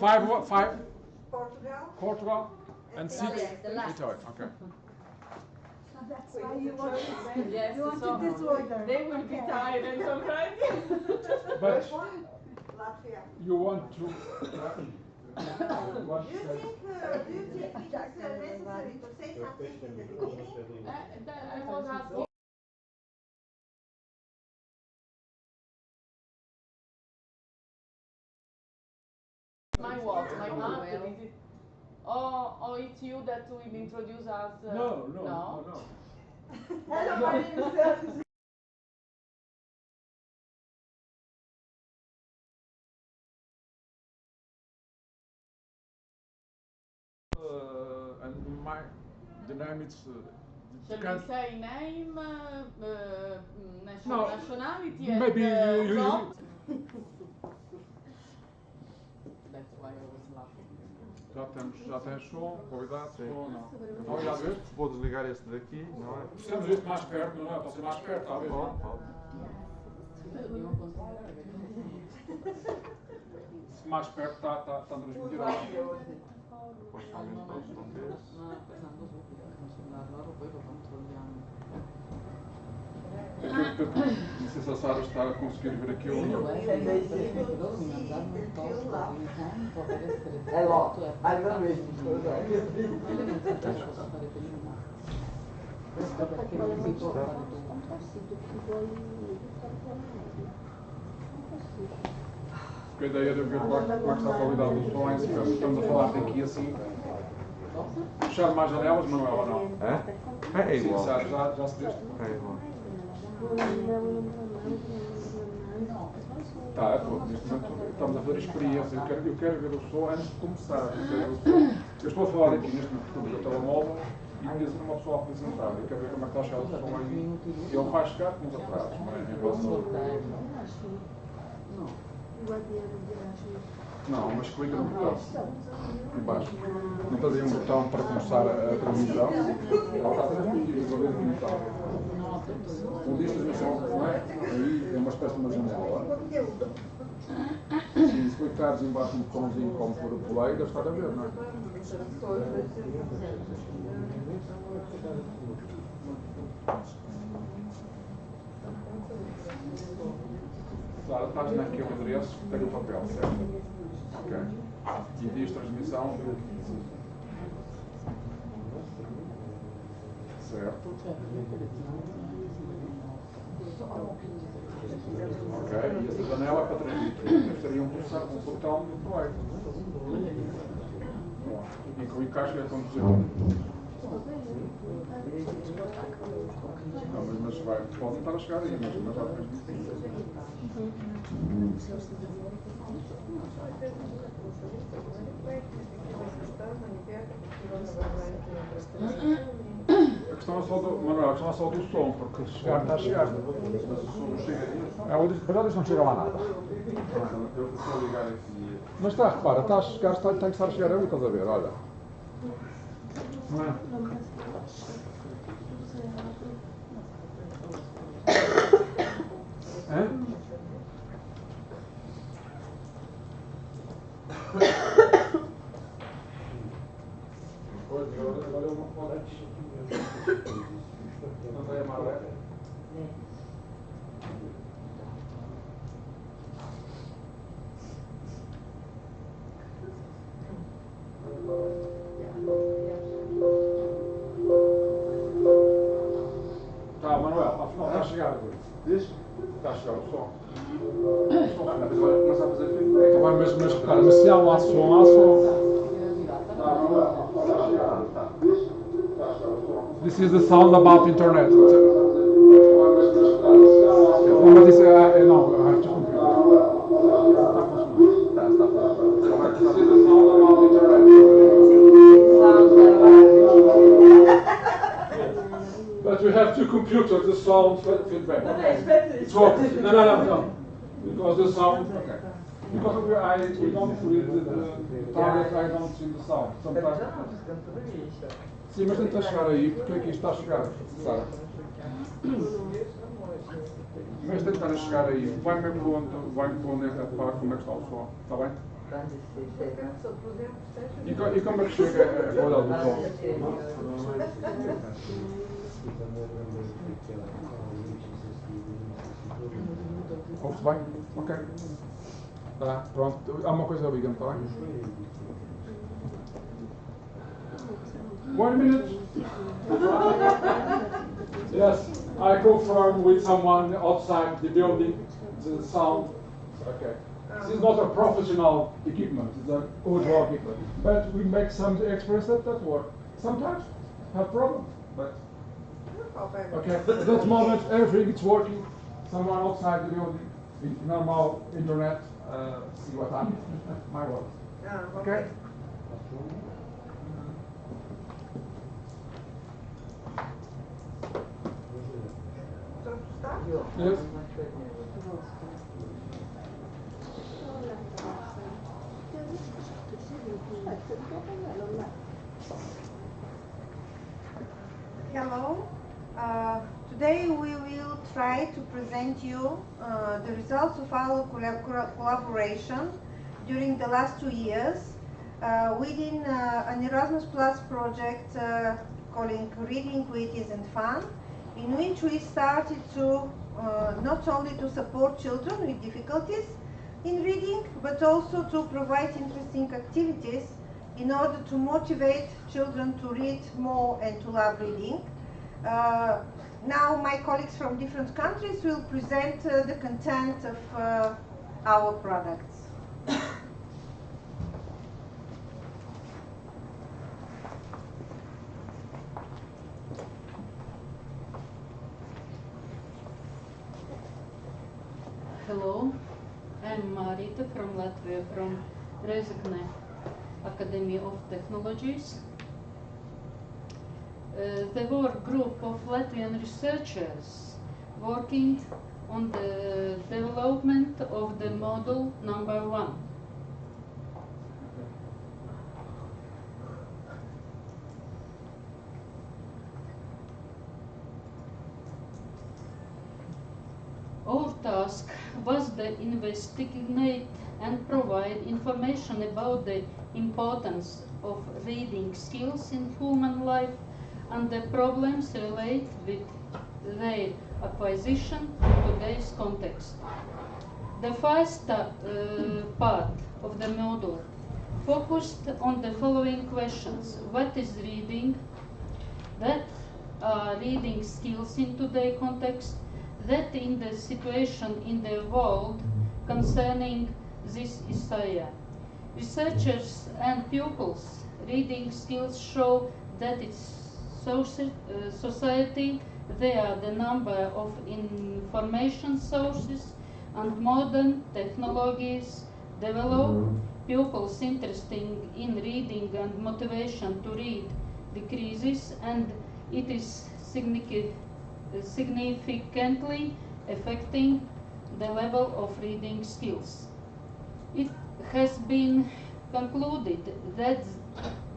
Five what? Five? Portugal. And six? Italy. Okay. That's why you want it. Yes, You want so it this order. they will be tired and so right. But Latvia. you want to. What Do you think it is necessary to say something in the beginning? I was asking. My what? My master? Is it? Oh, it's you that will introduce us? No. Hello, my name is Sergio. And the name is. Shall we say name, No, nationality, maybe and you- job? That's why I was laughing. Já tens som, qualidade, som, não. Então, já viste? Vou desligar este daqui, não é? Precisamos disto mais perto, não é? Para ser mais perto, talvez, não? Se mais perto está a transmitir algo. Posso aumentar o som desse? Não sei se a Sara está a conseguir ver aquilo. Com a ideia de ver como é que está a qualidade do som, se estamos a falar daqui assim. Fechar mais janelas, Manuel, ou não? É Sim, igual. Sara, já se deste? É igual. Tá, neste momento estamos a fazer experiência. Eu quero ver o som antes de começar. Eu estou a falar aqui neste momento com o meu telemóvel e podia ser uma pessoa a apresentar. Eu quero ver como é que está a chegar o som aí. Ele vai chegar com os atrasos, não é? Em relação... Não, mas clica no botão. Embaixo. Não tens aí um botão para começar a transmissão? Ela está a transmitir, estou a ver como está. O disco de transmissão, não é? Aí é uma espécie de uma janela. E se clicares embaixo no botãozinho como for o play, deve estar a ver, não é? Sara, estás naquele endereço que tem o papel, certo? Ok. E diz transmissão. Certo. Ok. E essa janela é para transmitir. Seria um botão do play. E clicares que acontecer. Não, mas vai, pode estar a chegar aí, mas já a questão é só do, Manuel, a questão é só do som, porque chegar está a chegar. Mas o som não chega aí. Para eles não chega lá nada. Eu vou ligar aqui. Mas está, repara, está a chegar, tem que estar a chegar ali, estás a ver, olha. Não é? Agora eu não posso. Não vai amar, é? Tá, Manuel, afinal está a chegar. Diz? Está a chegar o som. Agora começa a fazer filme. Tá bem, mas repara, mas se há lá som, há som. Tá, Manuel, está a chegar. This is the sound about internet. Não, mas isso é. Não, I have to compute. Está a funcionar. This is the sound about internet. But we have to compute the sound feedback. It's working. No. Because the sound. Okay. Because we don't read the target, I don't see the sound. Sometimes. Sim, mas tenta chegar aí, porque aqui está a chegar, Sara. Mas tentar chegar aí, vai-me pondo é que para como é que está o som, está bem? E como é que chega a olhar do som? Ouve-se bem? Ok. Tá, pronto. Há uma coisa obrigando, tá bem? 1 minute. Yes, I confirm with someone outside the building the sound. Okay. This is not a professional equipment, it's an audio equipment. But we make some express that work. Sometimes have problems, but okay. At that moment everything is working. Someone outside the building, in normal internet, see what I'm my work. Okay? Yes. Hello. Today we will try to present you the results of our collaboration during the last 2 years within an Erasmus Plus project calling Reading with Ease and Fun, in which we started to not only to support children with difficulties in reading, but also to provide interesting activities in order to motivate children to read more and to love reading. Now my colleagues from different countries will present the content of our products. Hello, I'm Marita from Latvia, from Rezekne Academy of Technologies. There were a group of Latvian researchers working on the development of the model number 1. Our task was to investigate and provide information about the importance of reading skills in human life and the problems related with their acquisition in today's context. The first part of the module focused on the following questions. What is reading? What are reading skills in today's context? That in the situation in the world concerning this issue. Researchers and pupils' reading skills show that its society there are the number of information sources and modern technologies develop. Pupils' interest in reading and motivation to read decreases, and it is significantly affecting the level of reading skills. It has been concluded that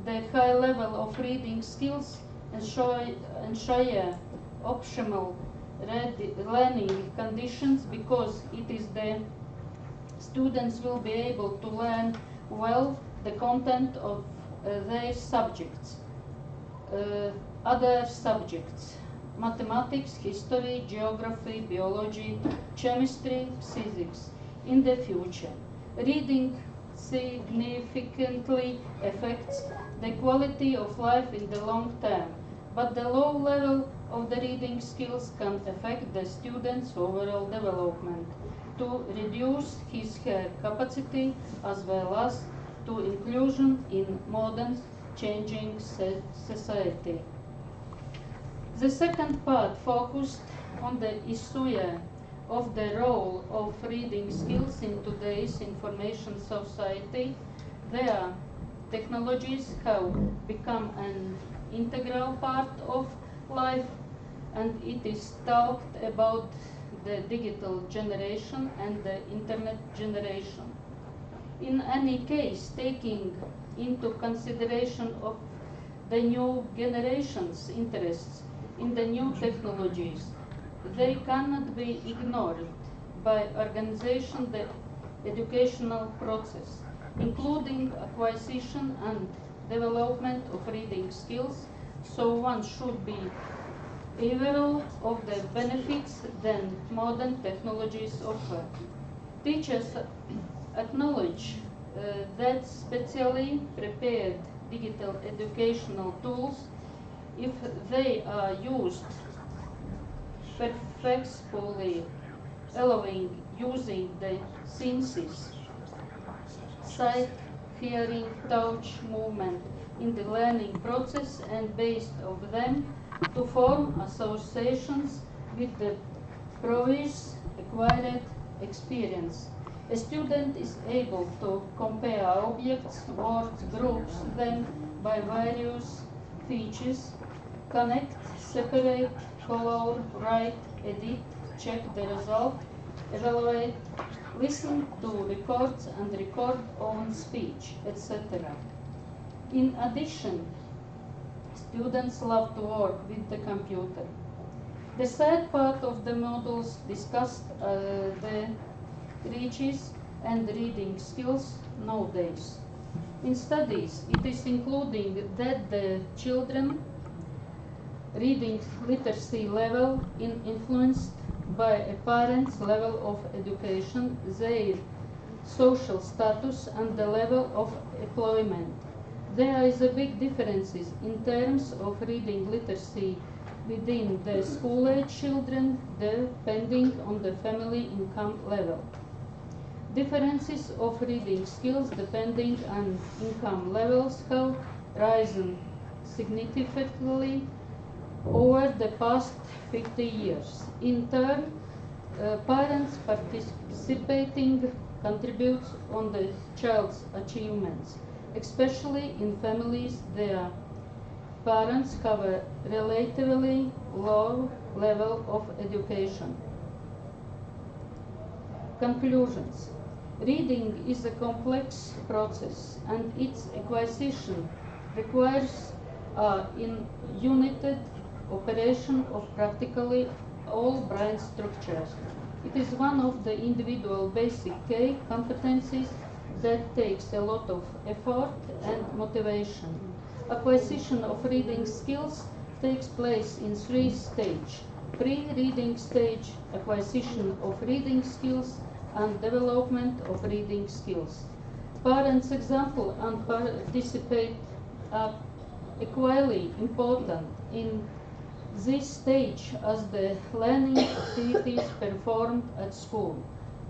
the high level of reading skills ensure optimal learning conditions, because it is the students will be able to learn well the content of their subjects. Other subjects: mathematics, history, geography, biology, chemistry, physics. In the future, reading significantly affects the quality of life in the long term, but the low level of the reading skills can affect the student's overall development, to reduce his/her capacity as well as to inclusion in modern changing society. The second part focused on the issue of the role of reading skills in today's information society. Their technologies have become an integral part of life, and it is talked about the digital generation and the internet generation. In any case, taking into consideration of the new generation's interests in the new technologies, they cannot be ignored by organization the educational process. including acquisition and development of reading skills, so one should be aware of the benefits that modern technologies offer. Teachers acknowledge that specially prepared digital educational tools, if they are used purposefully, allowing using the senses, sight, hearing, touch, movement in the learning process, and based on them to form associations with the previous acquired experience. A student is able to compare objects, words, groups them by various features, connect, separate, color, write, edit, check the result, evaluate, listen to records and record own speech, etc. In addition, students love to work with the computer. The third part of the modules discussed the reaches and reading skills nowadays. In studies, it is including that the children reading literacy level is influenced by a parent's level of education, their social status, and the level of employment. There is a big differences in terms of reading literacy within the school-age children depending on the family income level. Differences of reading skills depending on income levels have risen significantly over the past 50 years. In turn, parents participating contributes on the child's achievements, especially in families their parents have a relatively low level of education. Conclusions. Reading is a complex process, and its acquisition requires in united operation of practically all brain structures. It is one of the individual basic key competencies that takes a lot of effort and motivation. Acquisition of reading skills takes place in three stages: pre-reading stage, acquisition of reading skills, and development of reading skills. Parents' example and participate are equally important in this stage as the learning activities performed at school.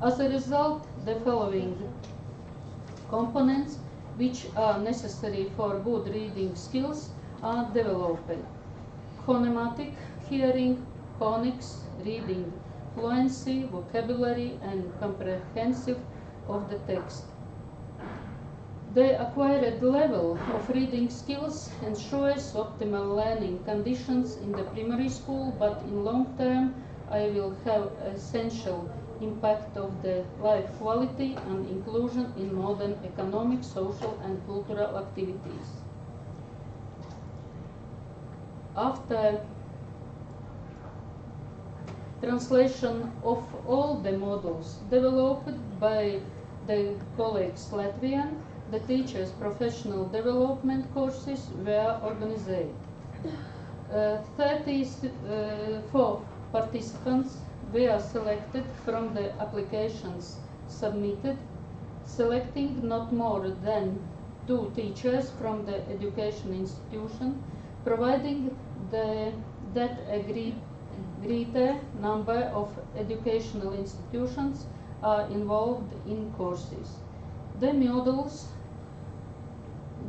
As a result, the following components which are necessary for good reading skills are developed: phonematic hearing, phonics, reading, fluency, vocabulary, and comprehensive of the text. The acquired level of reading skills ensures optimal learning conditions in the primary school, but in long term I will have essential impact of the life quality and inclusion in modern economic, social, and cultural activities. After translation of all the models developed by the colleagues Latvian, the teachers' professional development courses were organized. 34 participants were selected from the applications submitted, selecting not more than 2 teachers from the education institution, providing that a greater number of educational institutions are involved in courses. The modules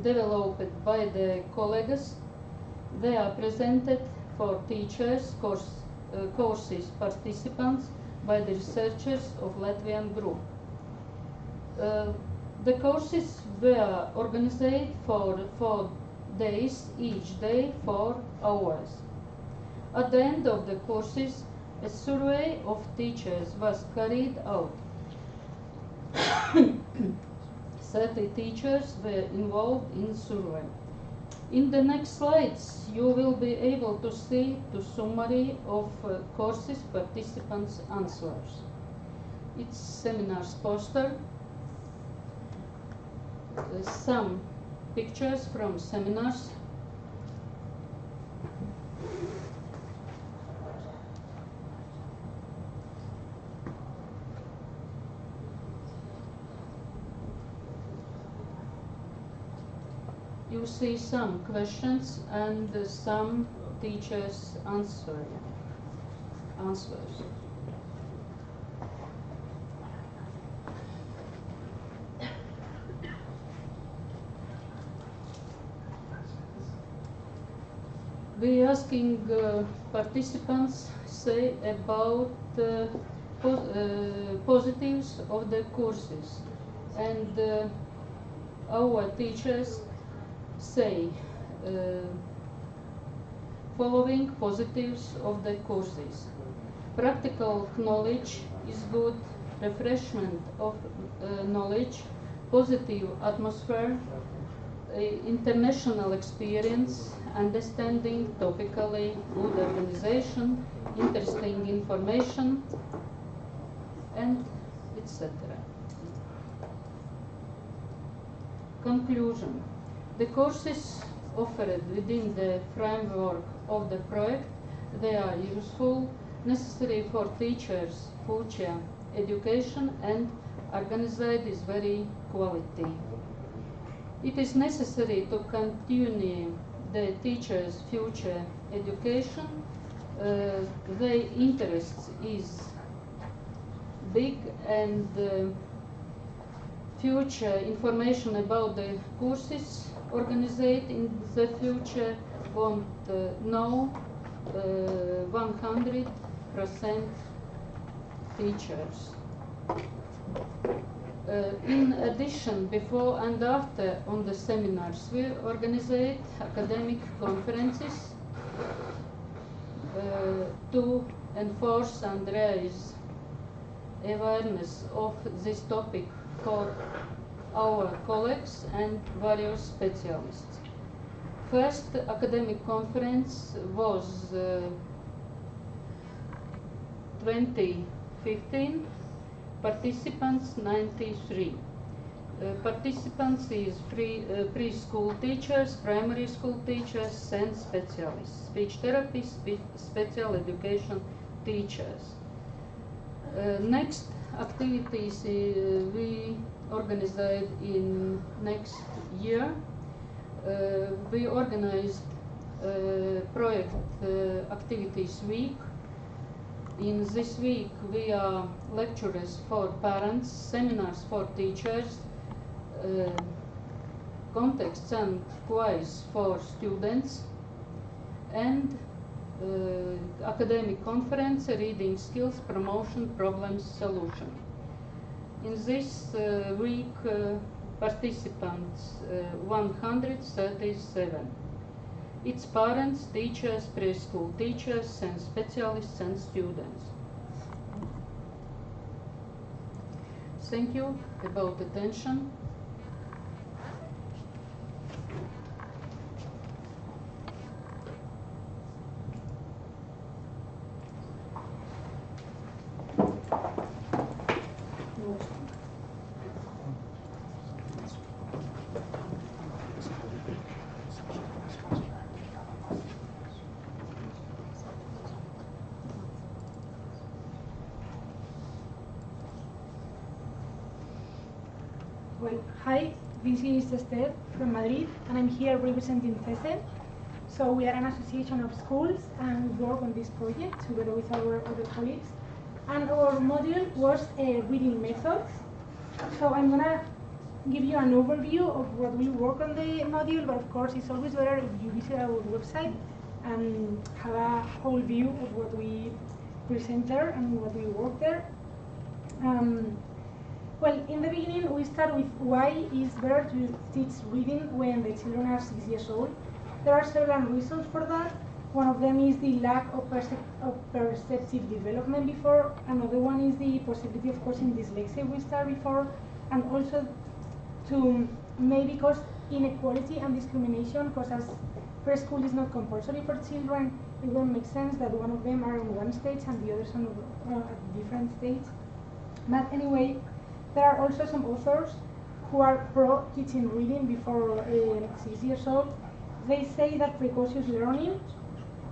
developed by the colleagues, they are presented for teachers, courses participants by the researchers of Latvian group. The courses were organized for 4 days, each day 4 hours. At the end of the courses, a survey of teachers was carried out. 30 teachers were involved in the survey. In the next slides, you will be able to see the summary of courses participants' answers. It's seminars poster. some pictures from seminars. You see some questions and some teachers' answers. We asking participants say about positives of the courses, and our teachers say following positives of the courses. Practical knowledge is good, refreshment of knowledge, positive atmosphere, international experience, understanding topically, good organization, interesting information, and etc. Conclusion. The courses offered within the framework of the project, they are useful, necessary for teachers' future education, and organized is very quality. It is necessary to continue the teachers' future education. Their interest is big, and future information about the courses organized in the future won't know 100% teachers. In addition, before and after on the seminars, we organize academic conferences to enforce and raise awareness of this topic for our colleagues and various specialists. First academic conference was 2015. Participants 93. Participants is preschool teachers, primary school teachers, and specialists, speech therapists, special education teachers. Next activities we organized in next year. We organized project activities week. In this week we are lecturers for parents, seminars for teachers, context and quiz for students, and academic conference, reading skills, promotion, problems, solution. In this week participants 137. It's parents, teachers, preschool teachers, and specialists and students. Thank you about attention. Well, hi, this is Esther from Madrid, and I'm here representing CESE. So we are an association of schools, and we work on this project together with our other colleagues. And our module was reading methods. So I'm gonna give you an overview of what we work on the module, but of course it's always better if you visit our website and have a whole view of what we present there and what we work there. Well, in the beginning, we start with why it's better to teach reading when the children are 6 years old. There are several reasons for that. One of them is the lack of perceptive development before. Another one is the possibility of causing dyslexia we start before, and also to maybe cause inequality and discrimination, because as preschool is not compulsory for children, it won't make sense that one of them are on one stage and the others on a different stage. But anyway, there are also some authors who are pro teaching reading before 6 years old, they say that precocious learning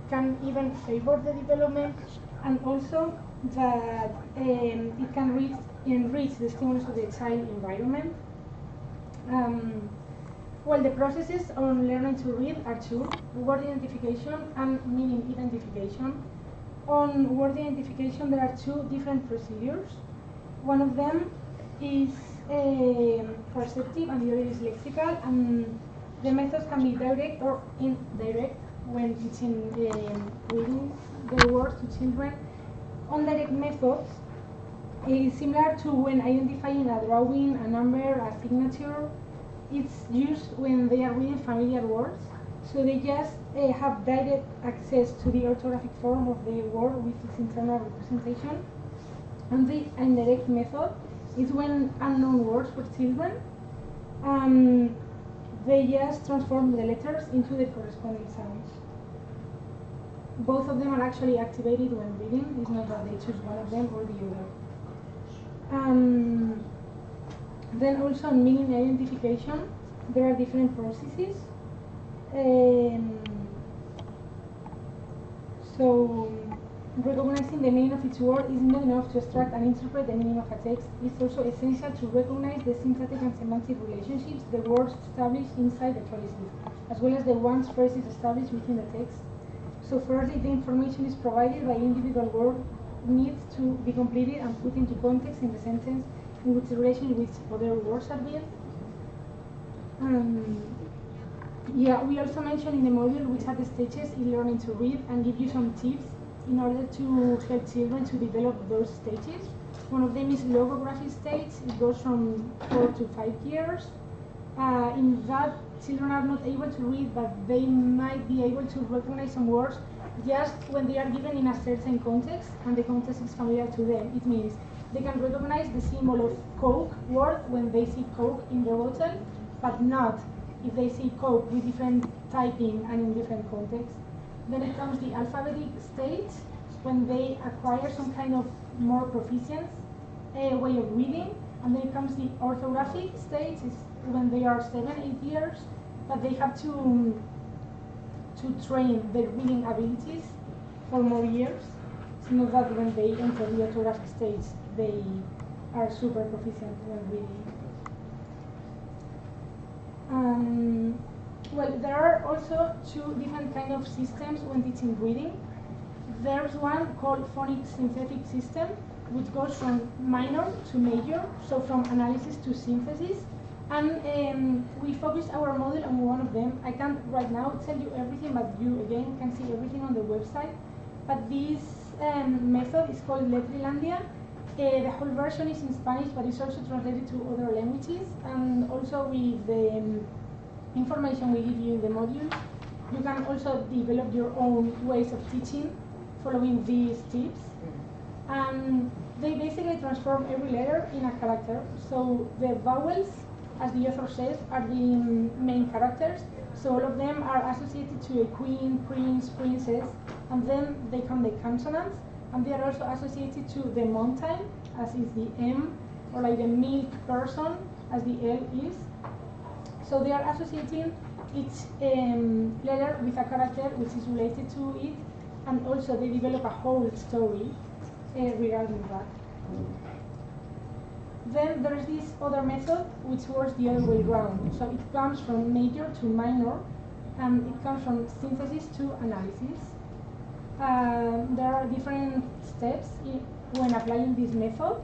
can even favor the development, and also that it can enrich the stimulus of the child environment. Well, the processes on learning to read are two: word identification and meaning identification. On word identification, there are two different procedures. One of them is perceptive and the other is lexical, and the methods can be direct or indirect when teaching reading the words to children. Indirect methods is similar to when identifying a drawing, a number, a signature. It's used when they are reading familiar words, so they just have direct access to the orthographic form of the word with its internal representation. And the indirect method is when unknown words for children, they just transform the letters into the corresponding sounds. Both of them are actually activated when reading. It's not that they choose one of them or the other. Then also in meaning identification, there are different processes. So recognizing the meaning of each word is not enough to extract and interpret the meaning of a text. It's also essential to recognize the syntactic and semantic relationships the words establish inside the phrases, as well as the ones phrases established within the text. So firstly, the information is provided by individual word needs to be completed and put into context in the sentence in which the relation with other words are built. Yeah, we also mentioned in the module which are the stages in learning to read, and give you some tips in order to help children to develop those stages. One of them is logography stage. It goes from 4 to 5 years. In that, children are not able to read, but they might be able to recognize some words just when they are given in a certain context, and the context is familiar to them. It means they can recognize the symbol of Coke word when they see Coke in the bottle, but not if they see Coke with different typing and in different contexts. Then it comes the alphabetic stage, when they acquire some kind of more proficient way of reading. And then it comes the orthographic stage, is when they are 7-8 years, but they have to train their reading abilities for more years. It's not that when they enter the orthographic stage, they are super proficient when reading. Well, there are also two different kind of systems when teaching reading. There's one called phonic synthetic system, which goes from minor to major, so from analysis to synthesis. And we focused our model on one of them. I can't right now tell you everything, but you again can see everything on the website. But this method is called Letrilandia. The whole version is in Spanish, but it's also translated to other languages. And also with the information we give you in the module, you can also develop your own ways of teaching following these tips. And they basically transform every letter in a character. So the vowels, as the author says, are the main characters. So all of them are associated to a queen, prince, princess, and then they come the consonants, and they are also associated to the mountain, as is the M, or like the milk person, as the L is. So they are associating each letter with a character which is related to it, and also they develop a whole story regarding that. Then there's this other method which works the other way around. So it comes from major to minor, and it comes from synthesis to analysis. There are different steps when applying this method.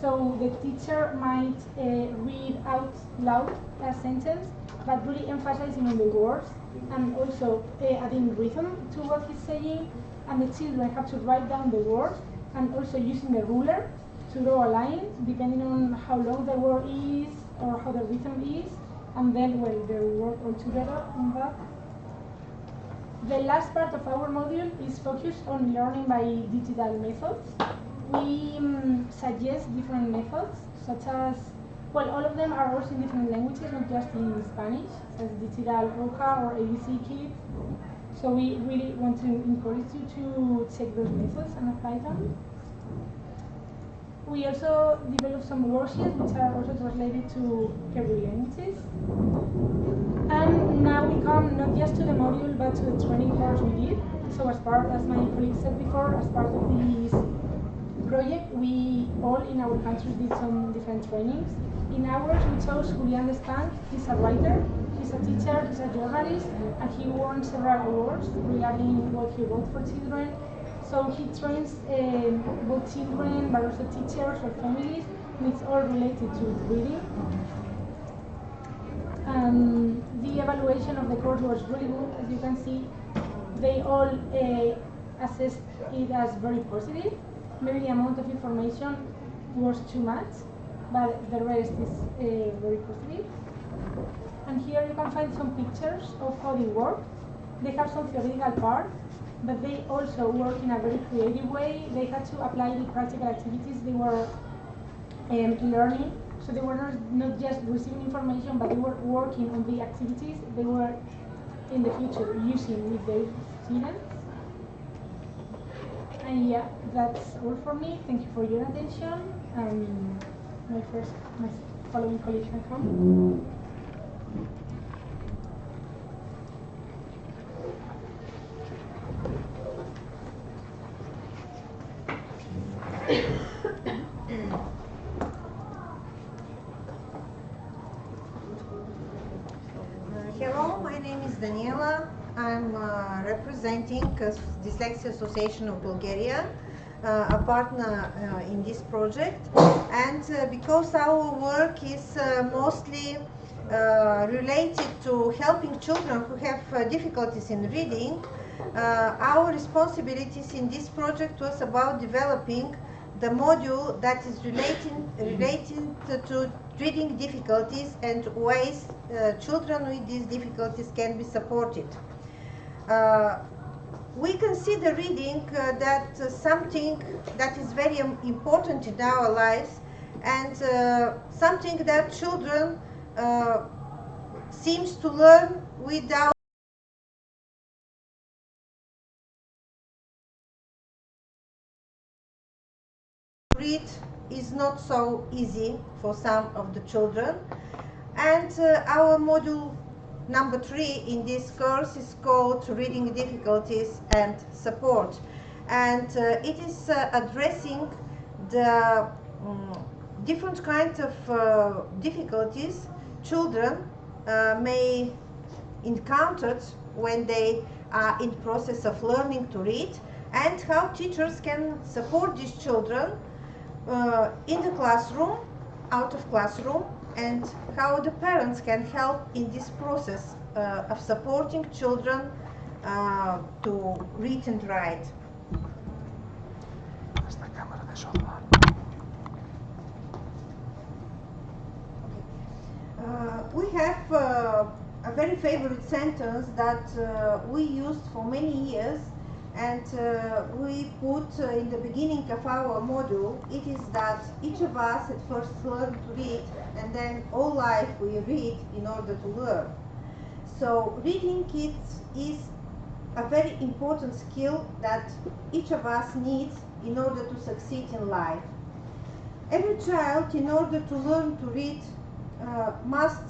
So the teacher might read out loud a sentence, but really emphasizing on the words, and also adding rhythm to what he's saying. And the children have to write down the words, and also using the ruler to draw a line, depending on how long the word is or how the rhythm is, and then well, they work all together on that. The last part of our module is focused on learning by digital methods. We suggest different methods, such as, well, all of them are also in different languages, not just in Spanish, such as Digital Hoja or ABC Kids. So we really want to encourage you to check those methods and apply them. We also developed some worksheets which are also translated to every languages. And now we come not just to the module but to the training course we did. So as my colleague said before, as part of this project, we all in our countries did some different trainings. In ours, we chose Julian Spank. He's a writer, he's a teacher, he's a journalist, and he won several awards regarding what he wrote for children. So he trains both children, but also teachers or families, and it's all related to reading. The evaluation of the course was really good. As you can see, they all assessed it as very positive. Maybe the amount of information was too much, but the rest is very positive. And here you can find some pictures of how they work. They have some theoretical part, but they also work in a very creative way. They had to apply the practical activities they were learning. So they were not just receiving information, but they were working on the activities they were in the future using with their students. And yeah, that's all for me. Thank you for your attention. My following colleague can come. Hello, my name is Daniela. I'm representing Dyslexia Association of Bulgaria, a partner in this project. And because our work is mostly related to helping children who have difficulties in reading, our responsibilities in this project was about developing the module that is related to reading difficulties and ways children with these difficulties can be supported. We consider reading that something that is very important in our lives, and something that children seems to learn without read is not so easy for some of the children. And our module number 3 in this course is called Reading Difficulties and Support. And it is addressing the different kinds of difficulties children may encounter when they are in the process of learning to read, and how teachers can support these children in the classroom, out of classroom, and how the parents can help in this process of supporting children to read and write. We have a very favorite sentence that we used for many years, and we put in the beginning of our module. It is that each of us at first learn to read, and then all life we read in order to learn. So reading is a very important skill that each of us needs in order to succeed in life. Every child, in order to learn to read, must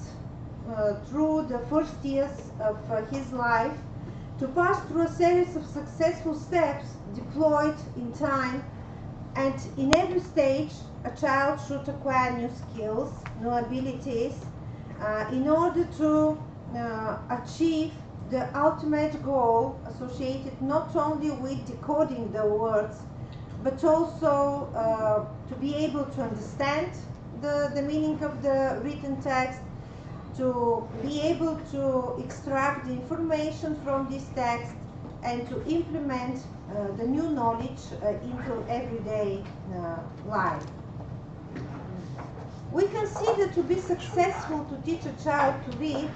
through the first years of his life to pass through a series of successful steps deployed in time, and in every stage a child should acquire new skills, new abilities in order to achieve the ultimate goal associated not only with decoding the words, but also to be able to understand the meaning of the written text, to be able to extract the information from this text, and to implement the new knowledge into everyday life. We consider to be successful to teach a child to read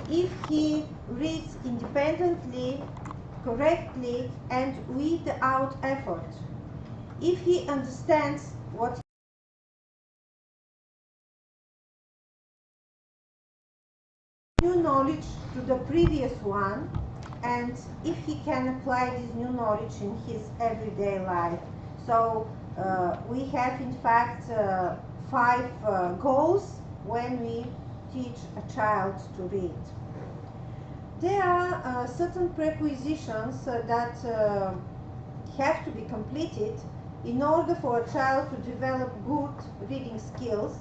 if he reads independently, correctly, and without effort. If he understands what new knowledge to the previous one, and if he can apply this new knowledge in his everyday life. So We have in fact 5 goals when we teach a child to read. There are certain prerequisitions that have to be completed in order for a child to develop good reading skills.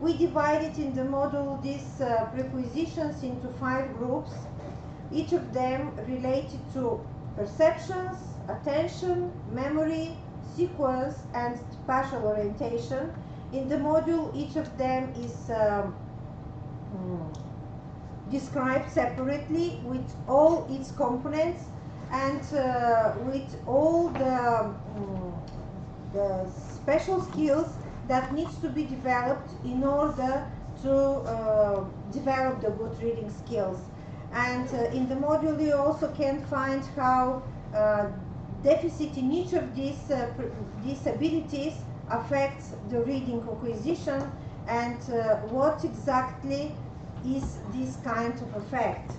We divided in the module these prerequisitions into 5 groups, each of them related to perceptions, attention, memory, sequence, and spatial orientation. In the module, each of them is described separately with all its components and with all the special skills that needs to be developed in order to develop the good reading skills. And in the module you also can find how deficit in each of these abilities affects the reading acquisition and what exactly is this kind of effect.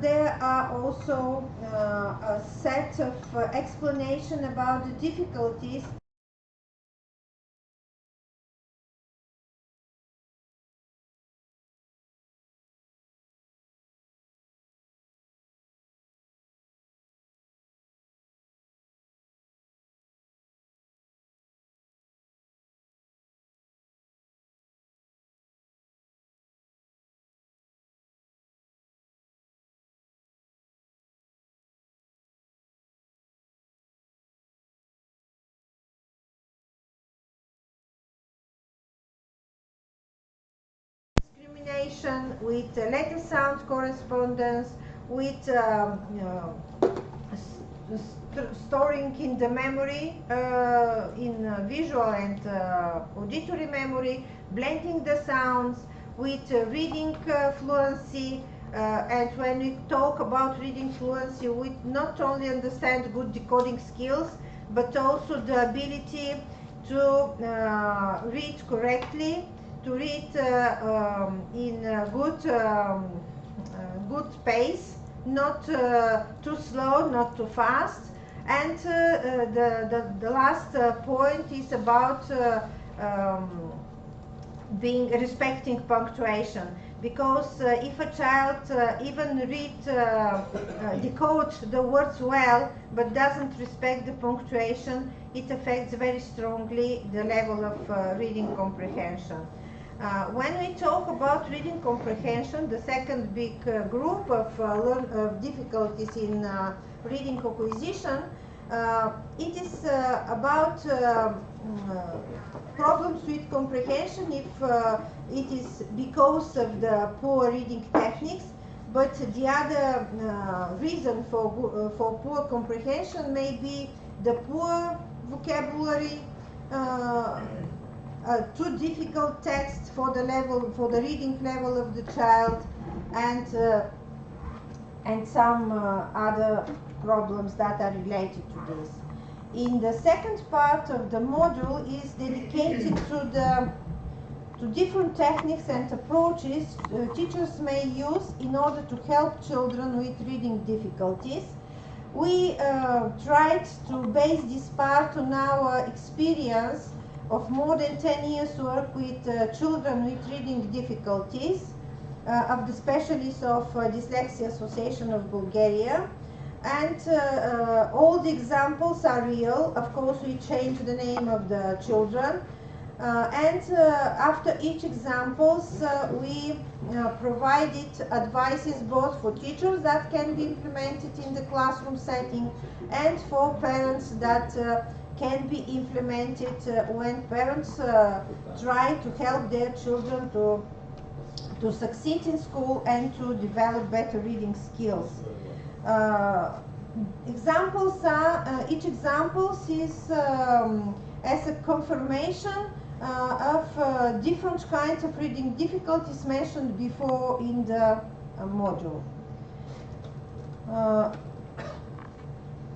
There are also a set of explanation about the difficulties discrimination with letter sound correspondence, with storing in the memory, in visual and auditory memory, blending the sounds, with reading fluency. And when we talk about reading fluency, we not only understand good decoding skills, but also the ability to read correctly, to read in good pace, not too slow, not too fast. And the last point is about respecting punctuation, because if a child even decodes the words well but doesn't respect the punctuation, it affects very strongly the level of reading comprehension. When we talk about reading comprehension, the second big group of difficulties in reading acquisition, it is about problems with comprehension if it is because of the poor reading techniques, but the other reason for poor comprehension may be the poor vocabulary, too difficult text for the reading level of the child, and some other problems that are related to this. In the second part of the module is dedicated to different techniques and approaches teachers may use in order to help children with reading difficulties. We tried to base this part on our experience of more than 10 years work with children with reading difficulties of the specialists of Dyslexia Association of Bulgaria. And all the examples are real. Of course, we changed the name of the children. After each examples, we provided advices both for teachers that can be implemented in the classroom setting and for parents that can be implemented when parents try to help their children to succeed in school and to develop better reading skills. Examples are, each example is as a confirmation of different kinds of reading difficulties mentioned before in the module.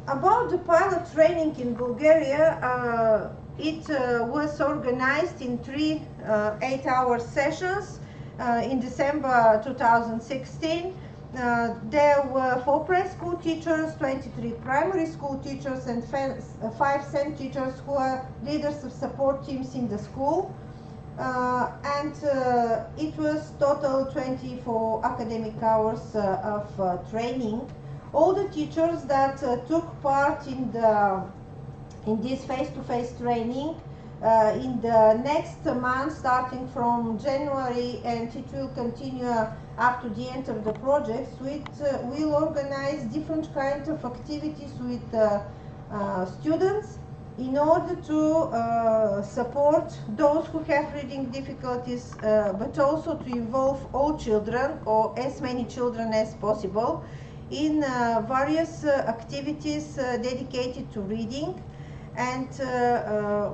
About the pilot training in Bulgaria, it was organized in 3 8-hour sessions in December 2016. There were 4 preschool teachers, 23 primary school teachers, and 5 SEND teachers who are leaders of support teams in the school. It was total 24 academic hours of training. All the teachers that took part in this face-to-face training in the next month, starting from January, and it will continue up to the end of the project, we'll organize different kinds of activities with students in order to support those who have reading difficulties, but also to involve all children, or as many children as possible, in various activities dedicated to reading. And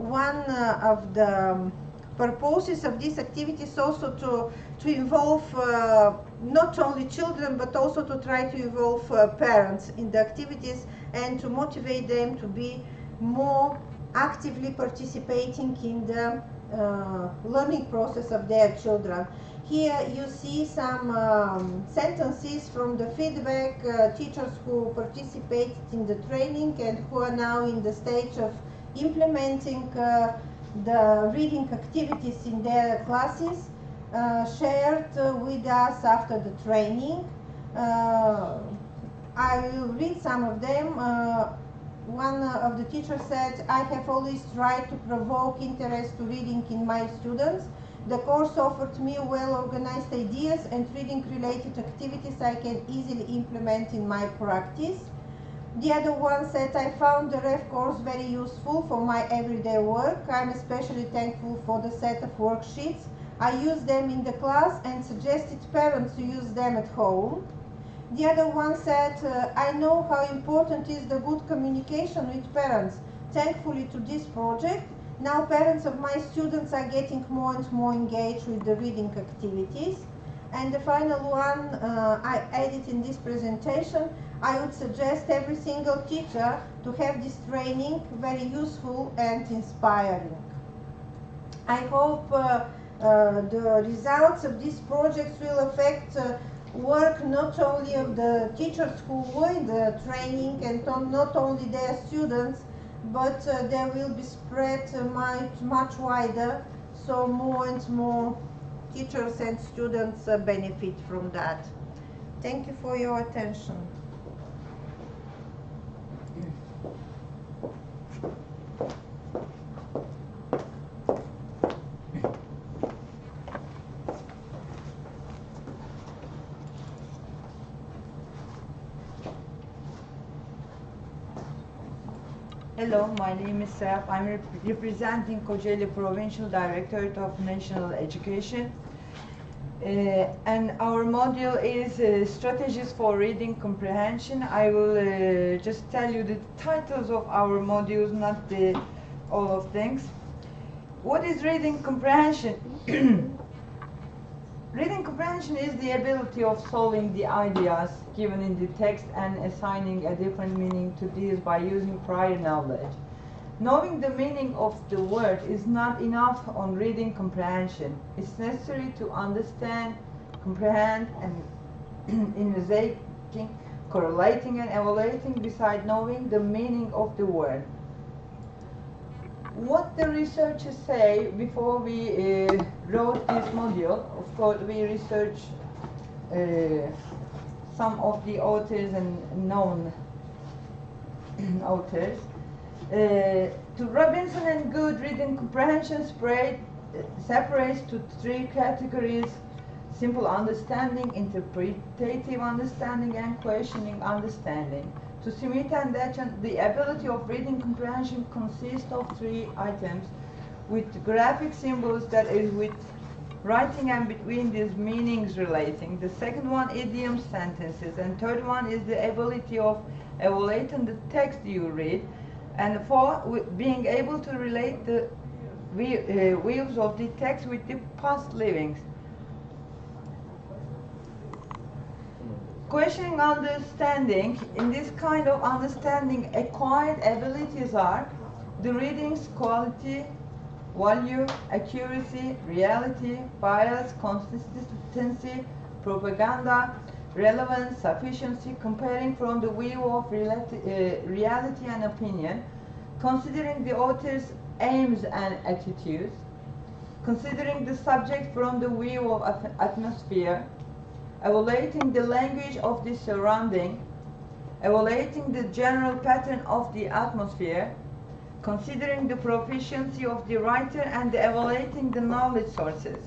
one of the purposes of this activity is also to involve not only children, but also to try to involve parents in the activities and to motivate them to be more actively participating in the learning process of their children. Here you see some sentences from the feedback, teachers who participated in the training and who are now in the stage of implementing the reading activities in their classes, shared with us after the training. I will read some of them. One of the teachers said, "I have always tried to provoke interest to reading in my students. The course offered me well-organized ideas and reading-related activities I can easily implement in my practice." The other one said, "I found the REF course very useful for my everyday work. I'm especially thankful for the set of worksheets. I use them in the class and suggested parents to use them at home." The other one said, "I know how important is the good communication with parents. Thankfully to this project, now parents of my students are getting more and more engaged with the reading activities." And the final one I added in this presentation, "I would suggest every single teacher to have this training, very useful and inspiring." I hope the results of these projects will affect work not only of the teachers who were in the training and not only their students, but they will be spread much wider, so more and more teachers and students benefit from that. Thank you for your attention. Hello, my name is Serap. I'm representing Kocaeli Provincial Directorate of National Education. And our module is Strategies for Reading Comprehension. I will just tell you the titles of our modules, not all of things. What is reading comprehension? Reading comprehension is the ability of solving the ideas given in the text and assigning a different meaning to these by using prior knowledge. Knowing the meaning of the word is not enough on reading comprehension. It's necessary to understand, comprehend, and envisaging, correlating, and evaluating beside knowing the meaning of the word. What the researchers say before we wrote this module, of course we researched some of the authors and known authors. To Robinson and Good, reading comprehension separates to 3 categories: simple understanding, interpretative understanding, and questioning understanding. To Smith and Dachan, the ability of reading comprehension consists of 3 items with graphic symbols, that is, with writing and between these meanings relating. The second one, idioms, sentences, and third one is the ability of evaluating the text you read, and 4, being able to relate the views of the text with the past livings. Questioning understanding. In this kind of understanding, acquired abilities are the reading's quality, value, accuracy, reality, bias, consistency, propaganda, relevance, sufficiency, comparing from the view of reality and opinion, considering the author's aims and attitudes, considering the subject from the view of atmosphere, evaluating the language of the surrounding, evaluating the general pattern of the atmosphere, considering the proficiency of the writer, and evaluating the knowledge sources.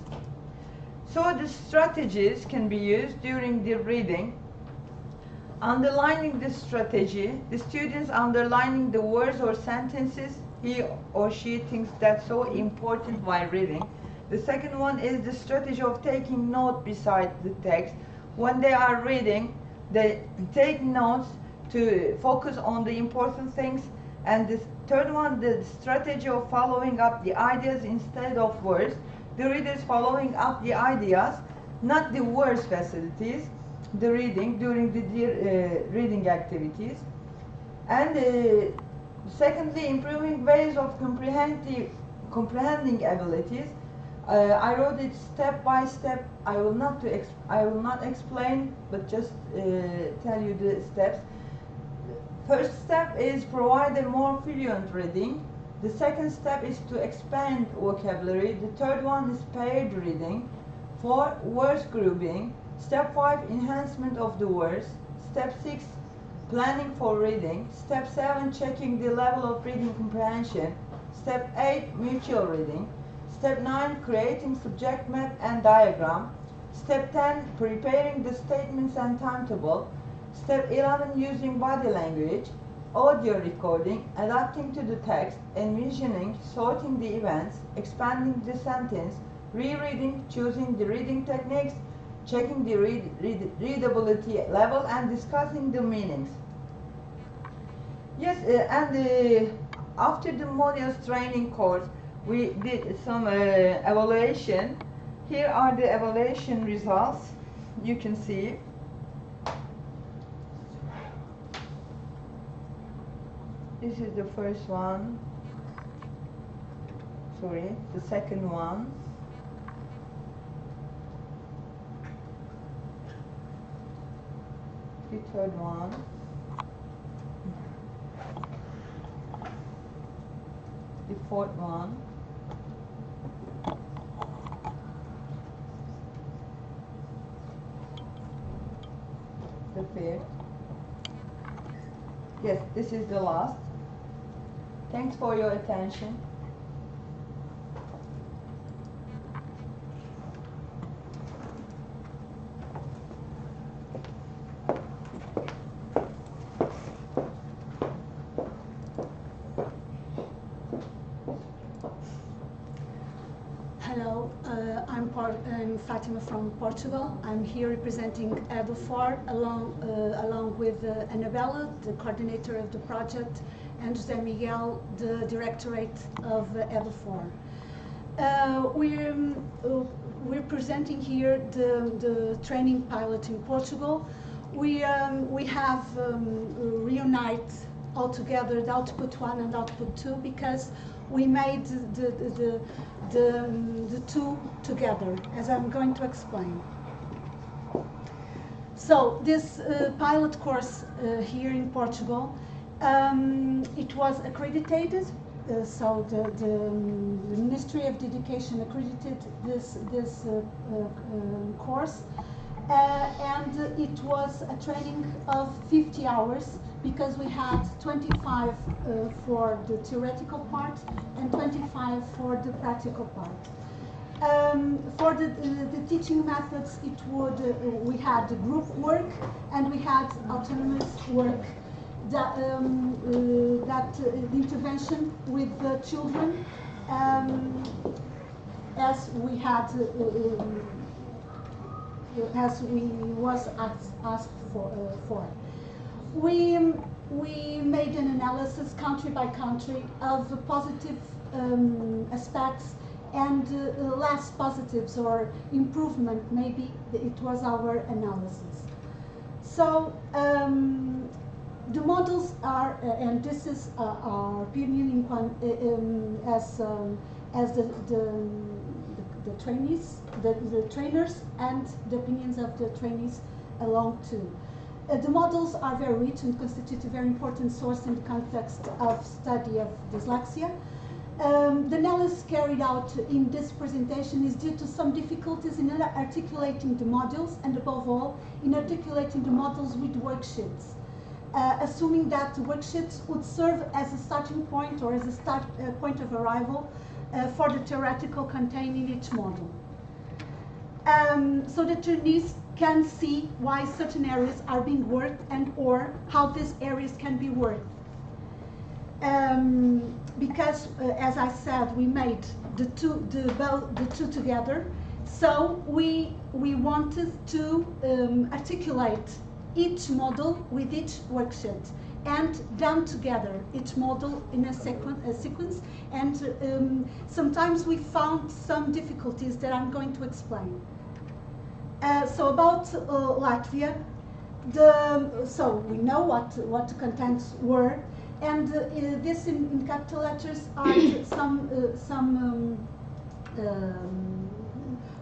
So the strategies can be used during the reading. Underlining the strategy, the students underlining the words or sentences he or she thinks that's so important while reading. The second one is the strategy of taking note beside the text. When they are reading, they take notes to focus on the important things. And the third one, the strategy of following up the ideas instead of words. The readers following up the ideas, not the words facilities, the reading during the reading activities. And secondly, improving ways of comprehending abilities. I wrote it step by step. I will not explain, but just tell you the steps. First step is provide a more fluent reading. The second step is to expand vocabulary. The third one is paired reading. 4, words grouping. Step 5, enhancement of the words. Step 6, planning for reading. Step 7, checking the level of reading comprehension. Step 8, mutual reading. Step 9, creating subject map and diagram. Step 10, preparing the statements and timetable. Step 11, using body language, audio recording, adapting to the text, envisioning, sorting the events, expanding the sentence, rereading, choosing the reading techniques, checking the readability level, and discussing the meanings. Yes, after the modules training course, we did some evaluation. Here are the evaluation results. You can see. This is the first one. Sorry, the second one. The third one. The fourth one. The fifth. Yes, this is the last. Thanks for your attention. Hello, I'm Fatima from Portugal. I'm here representing EDUFOR along with Annabella, the coordinator of the project, and José Miguel, the directorate of EDUFOR. We're presenting here the training pilot in Portugal. We have reunite all together the output 1 and output 2 because we made the two together, as I'm going to explain. So this pilot course here in Portugal, it was accredited. So the Ministry of Education accredited this course, and it was a training of 50 hours because we had 25 for the theoretical part and 25 for the practical part. For the teaching methods, we had group work and we had autonomous work. That the intervention with the children, as we had, as we was asked for. We made an analysis country by country of the positive aspects and less positives or improvement. Maybe it was our analysis. So. The models are, and this is our opinion as the trainees, the trainers, and the opinions of the trainees along too. The models are very rich and constitute a very important source in the context of study of dyslexia. The analysis carried out in this presentation is due to some difficulties in articulating the modules, and above all, in articulating the models with worksheets, assuming that the worksheets would serve as a starting point or as a point of arrival for the theoretical contained in each module. So the trainees can see why certain areas are being worked and or how these areas can be worked. Because, as I said, we made the two together, so we wanted to articulate each model with each worksheet and them together, each model in a sequence, and sometimes we found some difficulties that I'm going to explain. So about Latvia, so we know what the contents were, and this in capital letters are some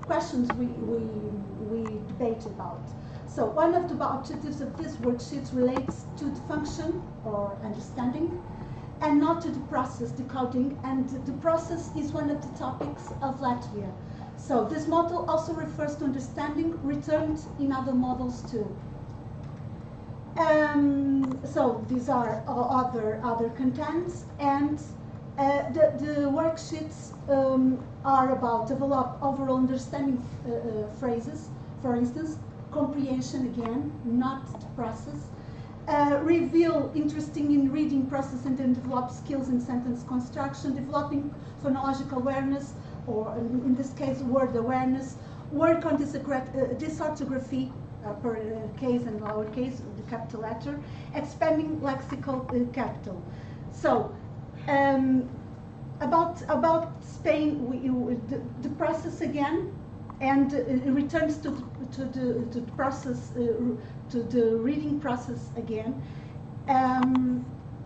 questions we debate about. So one of the objectives of this worksheet relates to the function or understanding, and not to the process, decoding, and the process is one of the topics of Latvia. So this model also refers to understanding returned in other models too. So these are other contents, and the worksheets are about develop overall understanding phrases, for instance, comprehension again, not the process, reveal interesting in reading process and then develop skills in sentence construction, developing phonological awareness, or in this case word awareness, work on dysorthography, per case and lowercase, the capital letter, expanding lexical capital. So about Spain, the process again, and it returns to the process, to the reading process again.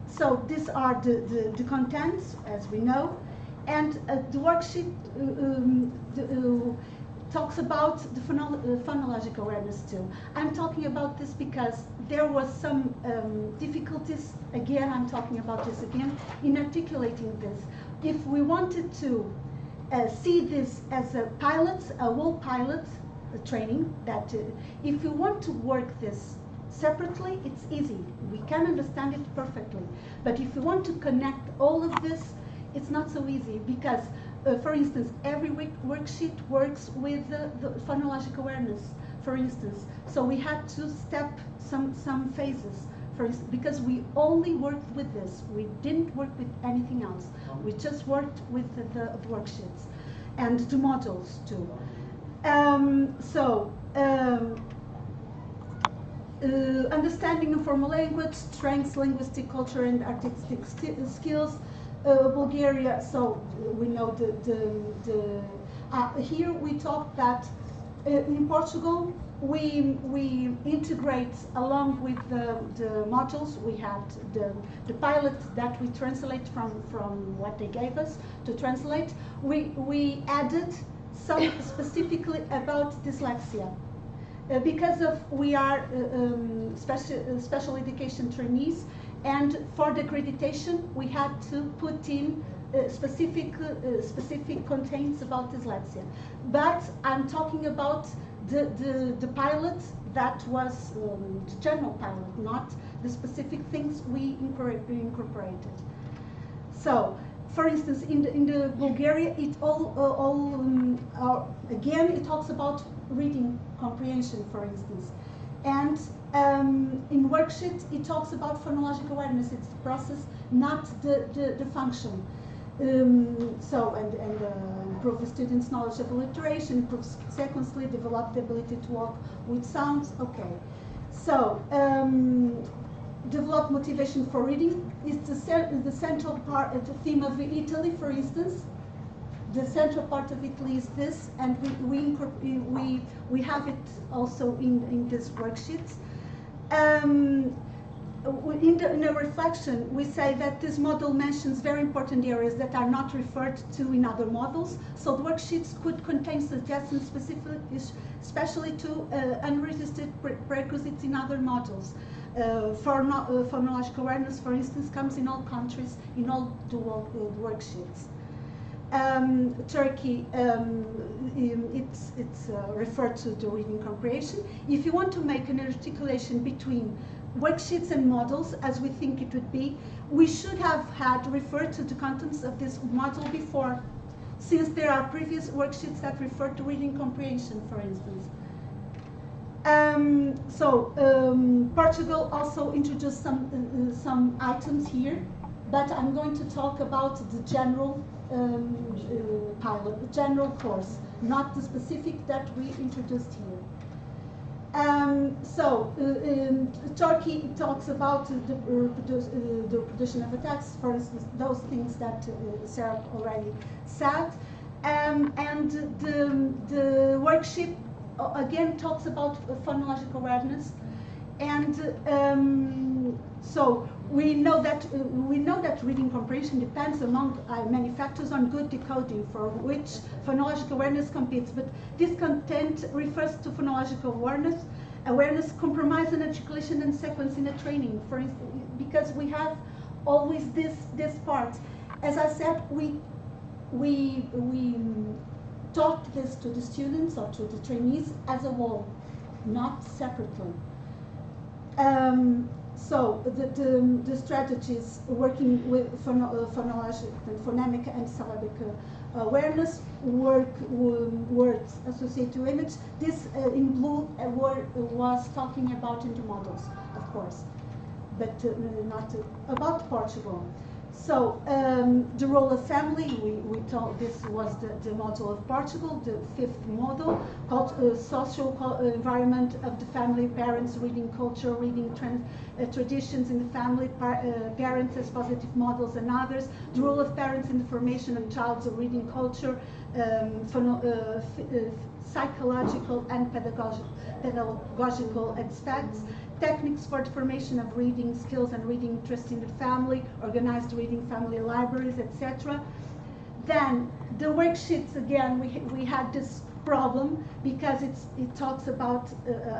So these are the contents, as we know, and the worksheet talks about the phonological awareness too. I'm talking about this because there was some difficulties, again I'm talking about this again, in articulating this. If we wanted to see this as a pilot, a whole pilot training, that if you want to work this separately, it's easy. We can understand it perfectly. But if you want to connect all of this, it's not so easy, because for instance, every worksheet works with the phonological awareness, for instance. So we had to step some phases, for instance, because we only worked with this. We didn't work with anything else. We just worked with the worksheets and the modules too. Understanding of formal language, strengths, linguistic, culture, and artistic skills. Bulgaria, so we know here we talk that in Portugal we integrate along with the modules. We had the pilot that we translate from what they gave us to translate. We added some specifically about dyslexia. Because we are special education trainees, and for the accreditation we had to put in specific contents about dyslexia. But I'm talking about the pilot that was the general pilot, not the specific things we incorporated. So, for instance, in the Bulgaria, it again it talks about reading comprehension, for instance, and in worksheet it talks about phonological awareness. It's the process, not the function. So improve the students' knowledge of alliteration, improve sequencely, develop the ability to walk with sounds. Okay, so develop motivation for reading is the central part, the theme of Italy, for instance. The central part of Italy is this, and we have it also in this worksheet. in a reflection, we say that this model mentions very important areas that are not referred to in other models. So the worksheets could contain suggestions specific, especially to unregistered prerequisites in other models. Phonological awareness, for instance, comes in all countries, in all dual worksheets. Turkey, it's referred to the reading comprehension. If you want to make an articulation between worksheets and models, as we think it would be, we should have had referred to the contents of this model before, since there are previous worksheets that refer to reading comprehension, for instance. Portugal also introduced some items here, but I'm going to talk about the general pilot, the general course, not the specific that we introduced here. Turkey talks about the production of a text, for instance, those things that Sarah already said, and the worksheet again talks about phonological awareness, and so we know that reading comprehension depends among many factors on good decoding, for which phonological awareness competes. But this content refers to phonological awareness, compromise and articulation and sequence in a training. For instance, because we have always this part. As I said, we taught this to the students or to the trainees as a whole, not separately. So the strategies working with phonologic and phonemic and syllabic awareness, words associated to image. This in blue was talking about in the models, of course, but not about Portugal. So the role of family, we told this was the model of Portugal, the fifth model, called social environment of the family, parents, reading culture, reading traditions in the family, parents as positive models and others, the role of parents in the formation of child's reading culture, psychological and pedagogical aspects, techniques for the formation of reading skills and reading interest in the family, organized reading family libraries, etc. Then the worksheets, again, we had this problem because it talks about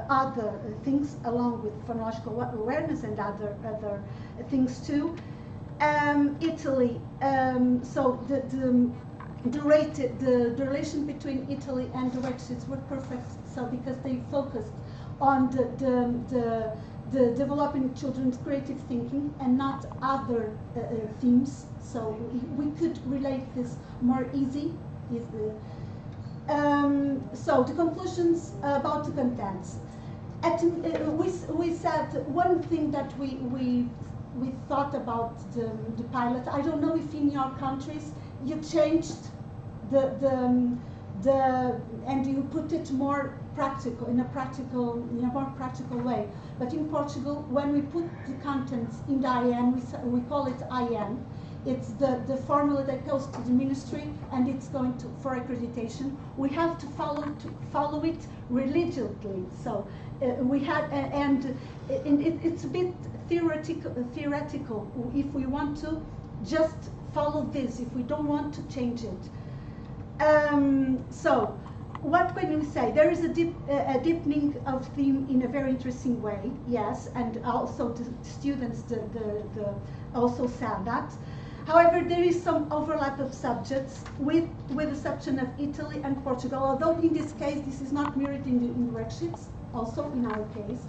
other things along with phonological awareness and other things too. Italy, so the relation between Italy and the worksheets were perfect, so because they focused on the developing children's creative thinking and not other themes, so we could relate this more easy. So the conclusions about the contents. We said one thing that we thought about the pilot. I don't know if in your countries you changed and you put it more practical, in a more practical way. But in Portugal, when we put the contents in the IN, we call it IN. It's the formula that goes to the ministry and it's going for accreditation. We have to follow it religiously. So we had, and it's a bit theoretical if we want to just follow this, if we don't want to change it. So what can we say? There is a deepening of theme in a very interesting way, yes, and also the students also said that. However, there is some overlap of subjects with the exception of Italy and Portugal, although in this case this is not mirrored in the worksheets, also in our case.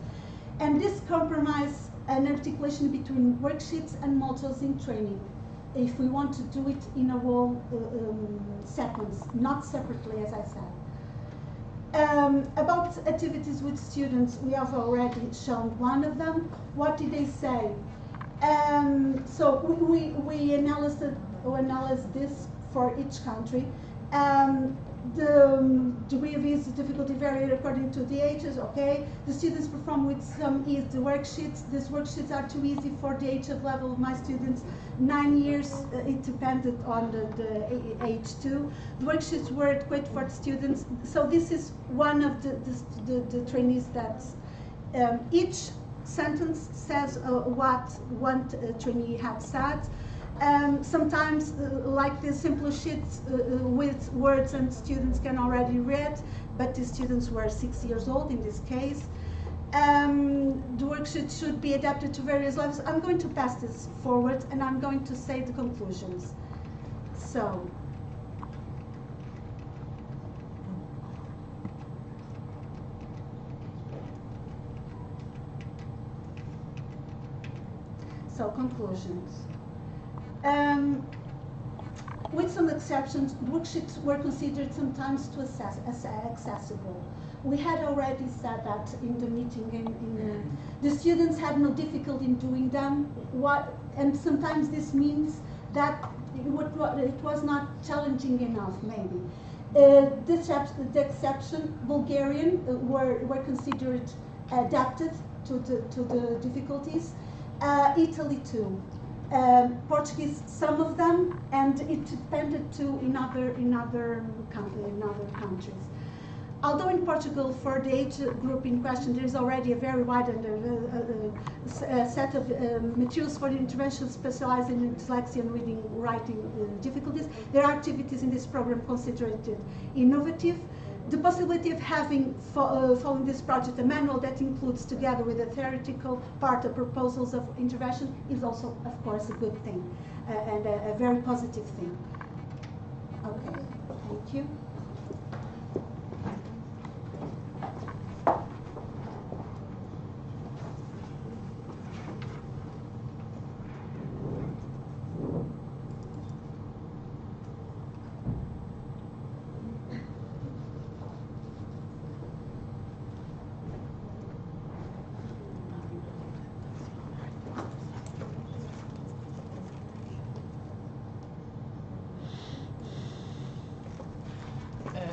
And this compromise an articulation between worksheets and modules in training, if we want to do it in a whole sequence, not separately, as I said. About activities with students, we have already shown one of them. What did they say? So we analyzed this for each country. The degree of ease, difficulty varied according to the ages, okay. The students perform with some ease the worksheets. These worksheets are too easy for the age of level of my students. 9 years, it depended on the age too. The worksheets were adequate for the students. So this is one of the trainees that each sentence says what one trainee had said. Sometimes, like the simpler sheets with words and students can already read, but the students were 6 years old in this case. The worksheet should be adapted to various levels. I'm going to pass this forward and I'm going to say the conclusions. So, conclusions. With some exceptions, worksheets were considered sometimes too accessible. We had already said that in the meeting. The students had no difficulty in doing them. And sometimes this means that it was not challenging enough, maybe. The exception, Bulgarian, were considered adapted to the difficulties. Italy too. Portuguese, some of them, and it depended too in other countries. Although in Portugal, for the age group in question, there is already a very wide set of materials for the intervention specialized in dyslexia and reading, writing difficulties. There are activities in this program considered innovative. The possibility of having, following this project, a manual that includes, together with the theoretical part, the proposals of intervention is also, of course, a good thing and a very positive thing. Okay, thank you.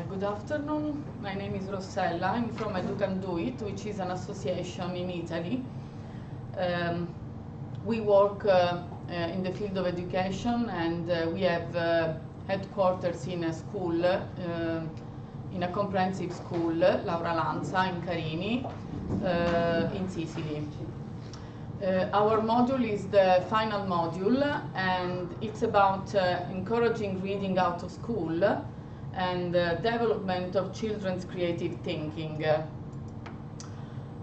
Good afternoon, my name is Rossella, I'm from Educanduit, which is an association in Italy. We work in the field of education and we have headquarters in a school, in a comprehensive school, Laura Lanza in Carini, in Sicily. Our module is the final module and it's about encouraging reading out of school and development of children's creative thinking.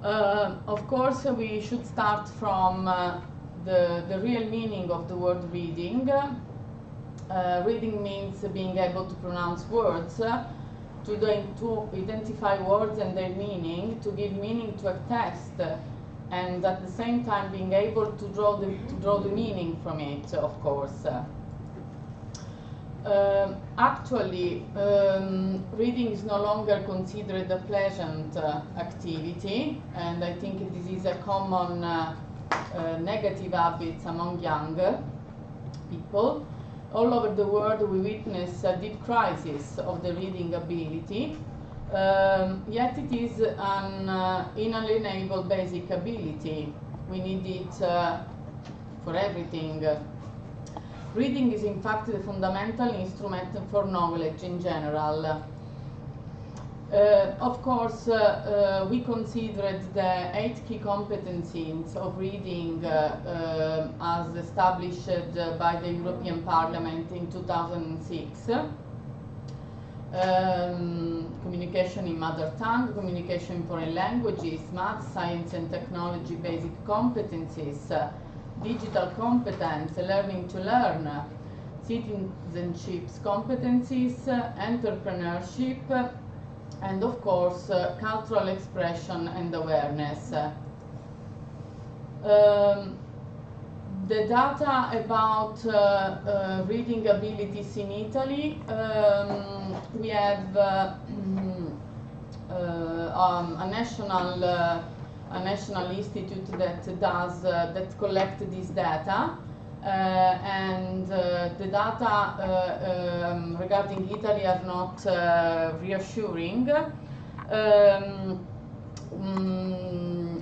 Of course, we should start from the real meaning of the word reading. Reading means being able to pronounce words, to identify words and their meaning, to give meaning to a text, and at the same time being able to draw the meaning from it, of course. Actually, reading is no longer considered a pleasant activity, and I think this is a common negative habit among young people. All over the world we witness a deep crisis of the reading ability, yet it is an inalienable basic ability. We need it for everything. Reading is in fact the fundamental instrument for knowledge in general. Of course, we considered the 8 key competencies of reading as established by the European Parliament in 2006. Communication in mother tongue, communication in foreign languages, math, science and technology basic competencies, digital competence, learning to learn, citizenship competencies, entrepreneurship, and of course cultural expression and awareness. The data about reading abilities in Italy, we have a national institute that collects this data, and the data regarding Italy are not reassuring.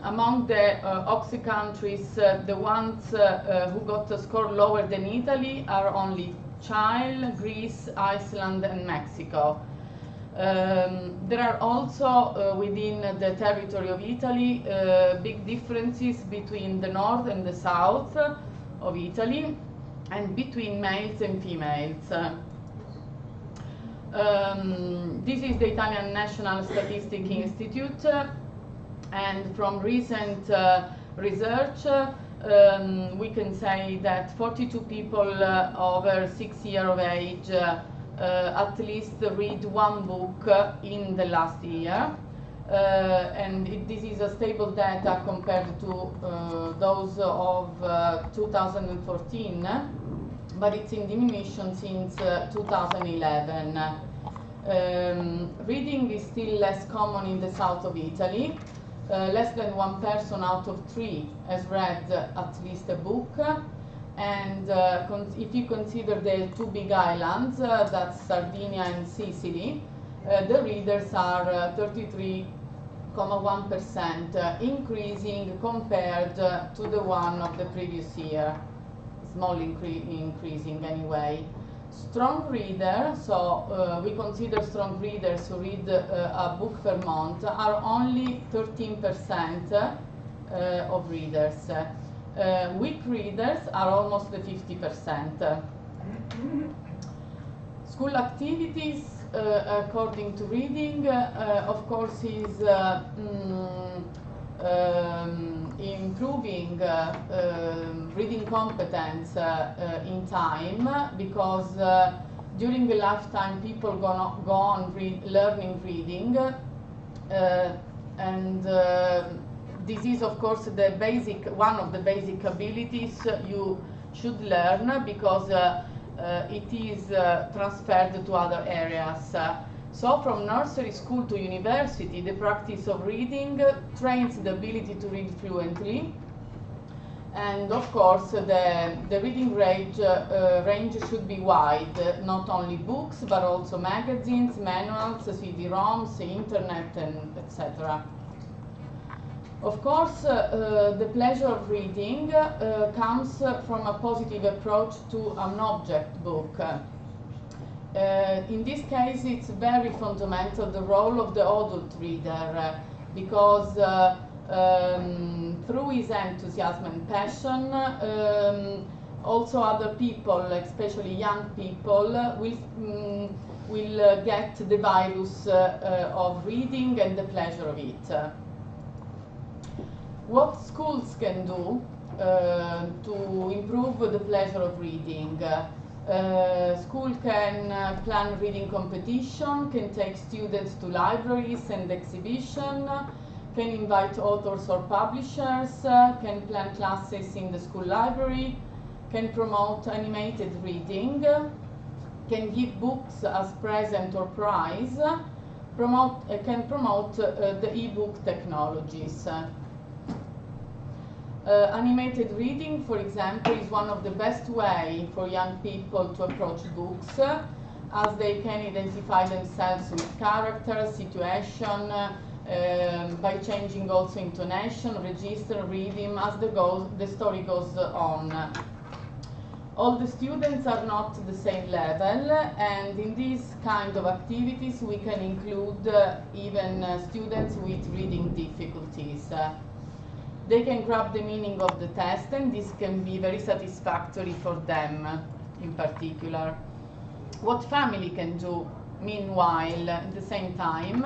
Among the OCSE countries, the ones who got a score lower than Italy are only Chile, Greece, Iceland and Mexico. There are also within the territory of Italy big differences between the north and the south of Italy and between males and females. This is the Italian National Statistic Institute, and from recent research we can say that 42 people over 6 years of age at least read one book in the last year, and this is a stable data compared to those of 2014, but it's in diminution since 2011. Reading is still less common in the south of Italy. Less than 1 person out of 3 has read at least a book. And if you consider the 2 big islands, that's Sardinia and Sicily, the readers are 33.1%, increasing compared to the one of the previous year. Small increasing anyway. Strong reader, so we consider strong readers who read a book per month, are only 13% of readers. Weak readers are almost 50%. School activities, according to reading, of course, is improving reading competence in time, because during a lifetime people go on learning reading, and this is of course one of the basic abilities you should learn, because it is transferred to other areas. So from nursery school to university, the practice of reading trains the ability to read fluently. And of course, the reading range should be wide, not only books, but also magazines, manuals, CD-ROMs, internet, and etc. Of course, the pleasure of reading comes from a positive approach to an object book. In this case, it's very fundamental, the role of the adult reader, because through his enthusiasm and passion, also other people, especially young people, will get the virus of reading and the pleasure of it. What schools can do to improve the pleasure of reading? School can plan reading competition, can take students to libraries and exhibition, can invite authors or publishers, can plan classes in the school library, can promote animated reading, can give books as present or prize, can promote the e-book technologies. Animated reading, for example, is one of the best ways for young people to approach books, as they can identify themselves with characters, situation, by changing also intonation, register, rhythm, as the story goes on. All the students are not the same level, and in these kind of activities we can include even students with reading difficulties. They can grab the meaning of the text, and this can be very satisfactory for them in particular. What family can do, meanwhile, at the same time,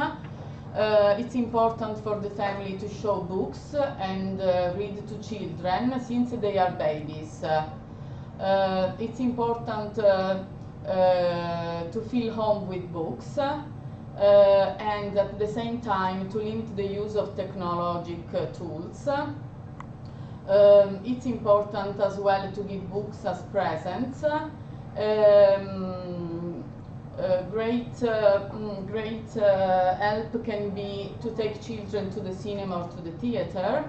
it's important for the family to show books and read to children since they are babies. It's important to feel home with books, and at the same time to limit the use of technological tools. It's important as well to give books as presents. Great help can be to take children to the cinema or to the theater,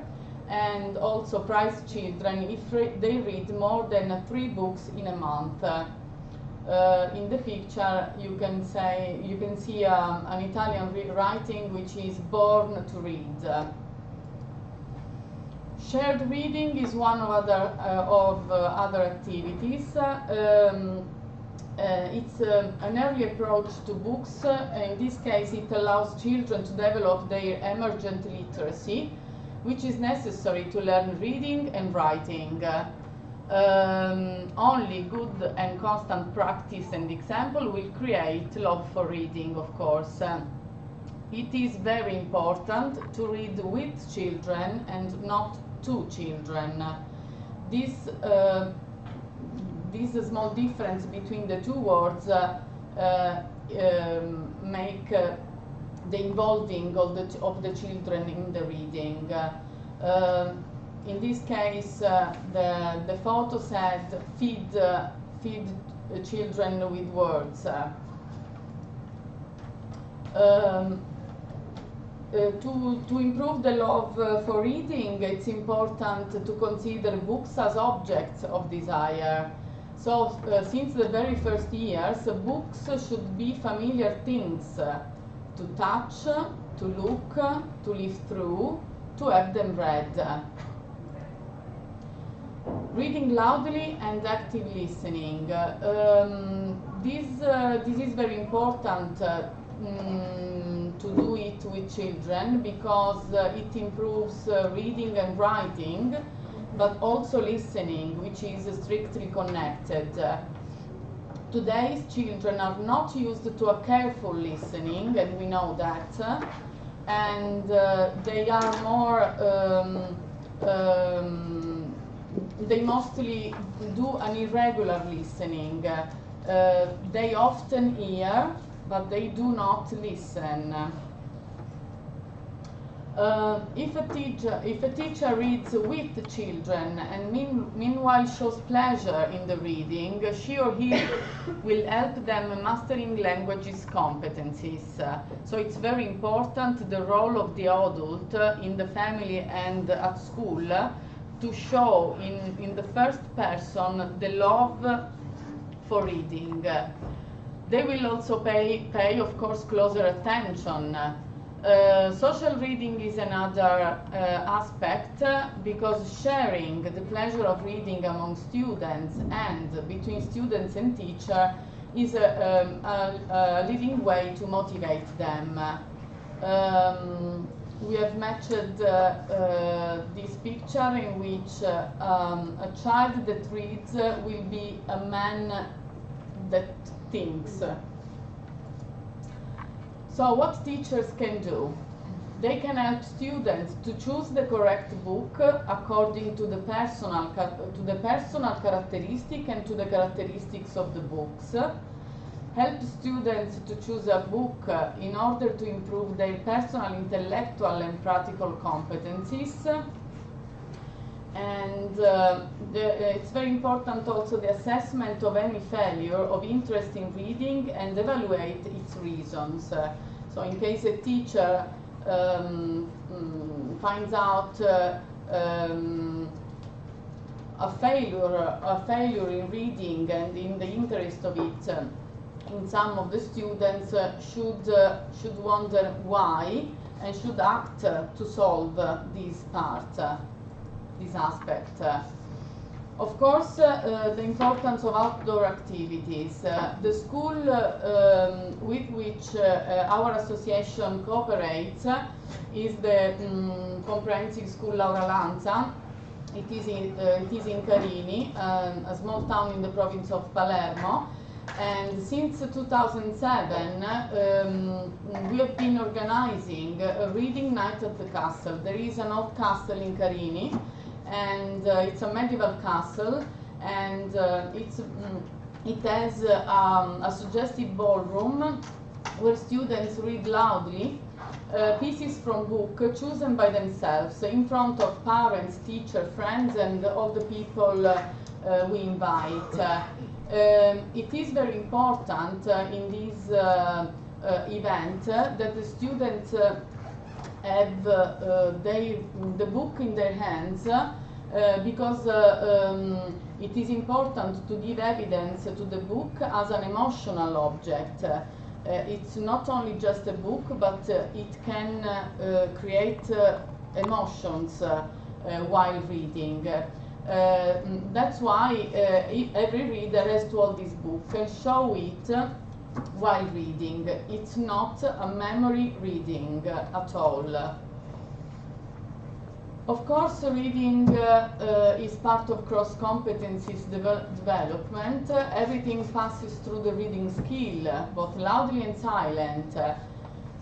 and also prize children if they read more than 3 books in a month. In the picture you can see an Italian writing which is Born to Read. Shared reading is one of other activities. it's an early approach to books. In this case, it allows children to develop their emergent literacy, which is necessary to learn reading and writing. Only good and constant practice and example will create love for reading, of course. It is very important to read with children and not to children. This small difference between the two words make the involving of the children in the reading. In this case, the photo said feed children with words. To improve the love for reading, it's important to consider books as objects of desire. So, since the very first years, books should be familiar things to touch, to look, to live through, to have them read. Reading loudly and active listening. This is very important to do it with children because it improves reading and writing, but also listening, which is strictly connected. Today's children are not used to a careful listening, and we know that, and they are more they mostly do an irregular listening. They often hear, but they do not listen. If a teacher reads with children and meanwhile shows pleasure in the reading, she or he will help them mastering languages competencies. So it's very important the role of the adult in the family and at school to show in the first person the love for reading. They will also pay of course, closer attention. Social reading is another aspect because sharing the pleasure of reading among students and between students and teacher is a leading way to motivate them. We have matched this picture in which a child that reads will be a man that thinks. So what teachers can do? They can help students to choose the correct book according to the personal characteristic and to the characteristics of the books. Help students to choose a book in order to improve their personal, intellectual and practical competencies. And it's very important also the assessment of any failure of interest in reading and evaluate its reasons. So in case a teacher finds out a failure in reading and in the interest of it in some of the students, should wonder why and should act to solve this part. This aspect. Of course, the importance of outdoor activities. The school with which our association cooperates is the Comprehensive School Laura Lanza. It is in Carini, a small town in the province of Palermo. And since 2007, we have been organizing a reading night at the castle. There is an old castle in Carini, and it's a medieval castle, and it has a suggestive ballroom where students read loudly pieces from book chosen by themselves in front of parents, teachers, friends, and all the people we invite. It is very important in this event that the students have the book in their hands because it is important to give evidence to the book as an emotional object. It's not only just a book, but it can create emotions while reading. That's why every reader has to hold this book and show it while reading. It's not a memory reading at all. Of course, reading is part of cross competencies development. Everything passes through the reading skill, both loudly and silent.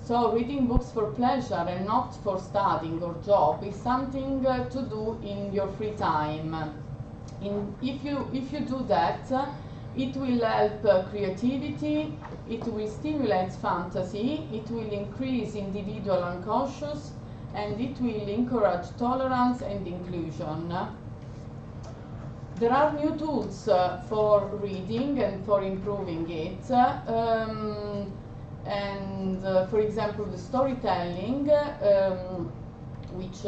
So reading books for pleasure and not for studying or job is something to do in your free time. If you do that, it will help creativity, it will stimulate fantasy, it will increase individual unconscious, and it will encourage tolerance and inclusion. There are new tools for reading and for improving it. For example, the storytelling, which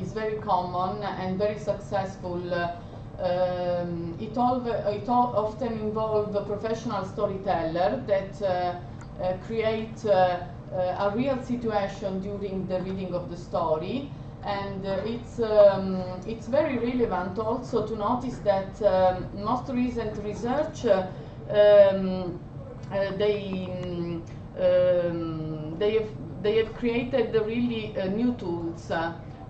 is very common and very successful. It often involves a professional storyteller that create a real situation during the reading of the story, and it's very relevant also to notice that most recent research they have created really new tools.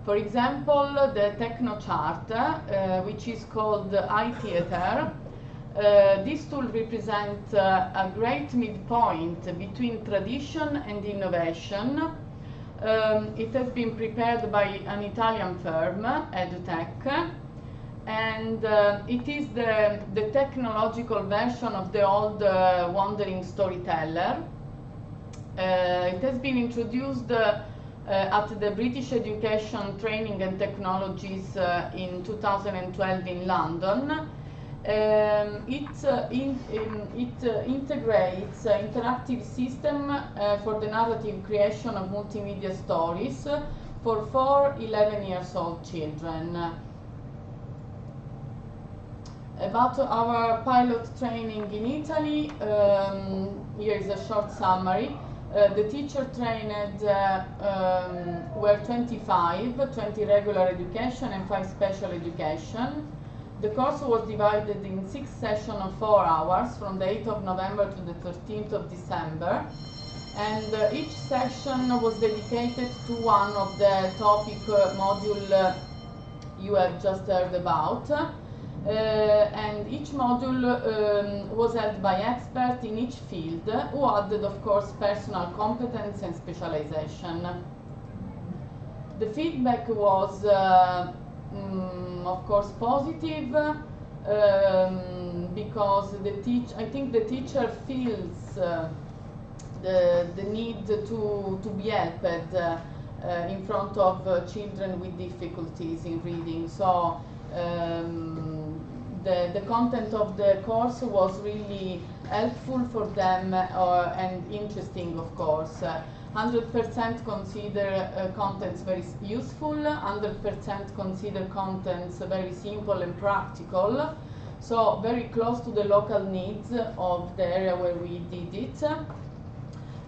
For example, the TechnoChart, which is called iTheatre. This tool represents a great midpoint between tradition and innovation. It has been prepared by an Italian firm, EduTech, and it is the technological version of the old Wandering Storyteller. It has been introduced at the British Education, Training and Technologies in 2012 in London. It integrates interactive system for the narrative creation of multimedia stories for 4-11 years old children. About our pilot training in Italy, here is a short summary. The teacher trained were 25, 20 regular education and 5 special education. The course was divided in 6 sessions of 4 hours from the 8th of November to the 13th of December. And each session was dedicated to one of the topic module you have just heard about. And each module was held by experts in each field who added, of course, personal competence and specialization. The feedback was of course positive, because I think the teacher feels the need to be helped in front of children with difficulties in reading. So the content of the course was really helpful for them and interesting, of course. 100% consider contents very useful, 100% consider contents very simple and practical, so very close to the local needs of the area where we did it,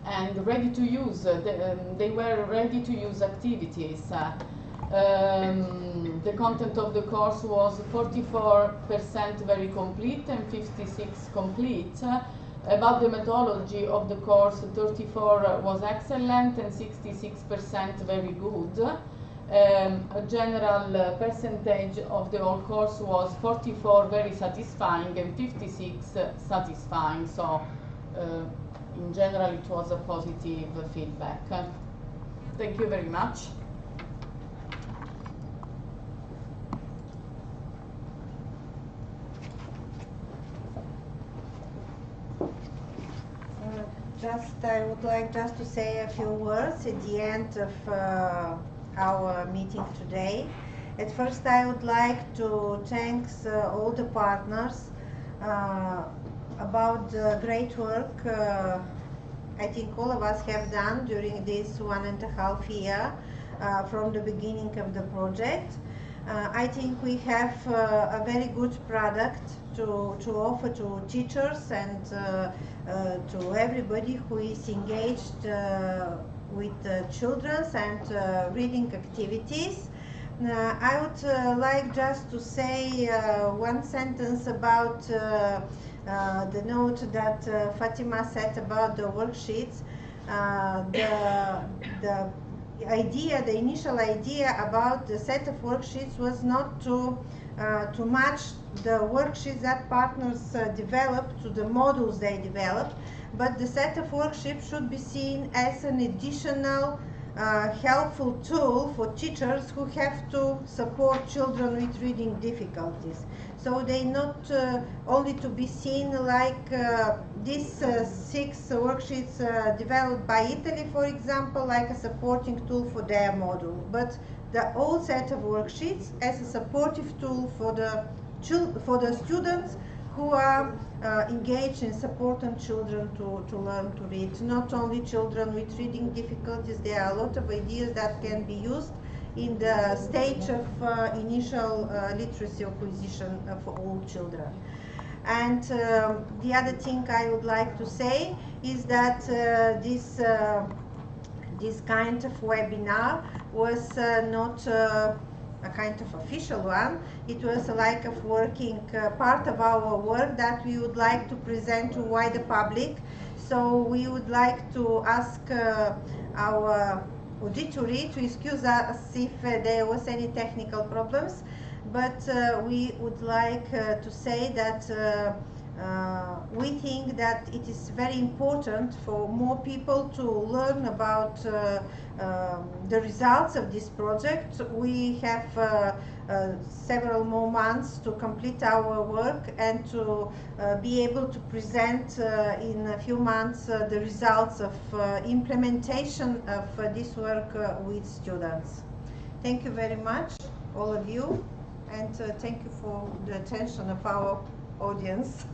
and ready to use. They were ready to use activities. The content of the course was 44% very complete and 56% complete. About the methodology of the course, 34 was excellent and 66% very good. A general percentage of the whole course was 44 very satisfying and 56 satisfying. So in general it was a positive feedback. Thank you very much. I would like just to say a few words at the end of our meeting today. At first, I would like to thank all the partners about the great work I think all of us have done during this 1.5 years from the beginning of the project. I think we have a very good product to offer to teachers and to everybody who is engaged with children and reading activities. I would like just to say one sentence about the note that Fatima said about the worksheets. The initial idea about the set of worksheets was not to match the worksheets that partners develop to the modules they develop, but the set of worksheets should be seen as an additional helpful tool for teachers who have to support children with reading difficulties. So they not only to be seen like these 6 worksheets developed by Italy, for example, like a supporting tool for their module, but the whole set of worksheets as a supportive tool for the students who are engaged in supporting children to learn to read. Not only children with reading difficulties, there are a lot of ideas that can be used in the stage of initial literacy acquisition for all children. And the other thing I would like to say is that this kind of webinar was not a kind of official one. It was like a working part of our work that we would like to present to wider public. So we would like to ask our auditory to excuse us if there was any technical problems, but we would like to say that we think that it is very important for more people to learn about the results of this project. We have several more months to complete our work and to be able to present in a few months the results of implementation of this work with students. Thank you very much, all of you, and thank you for the attention of our audience.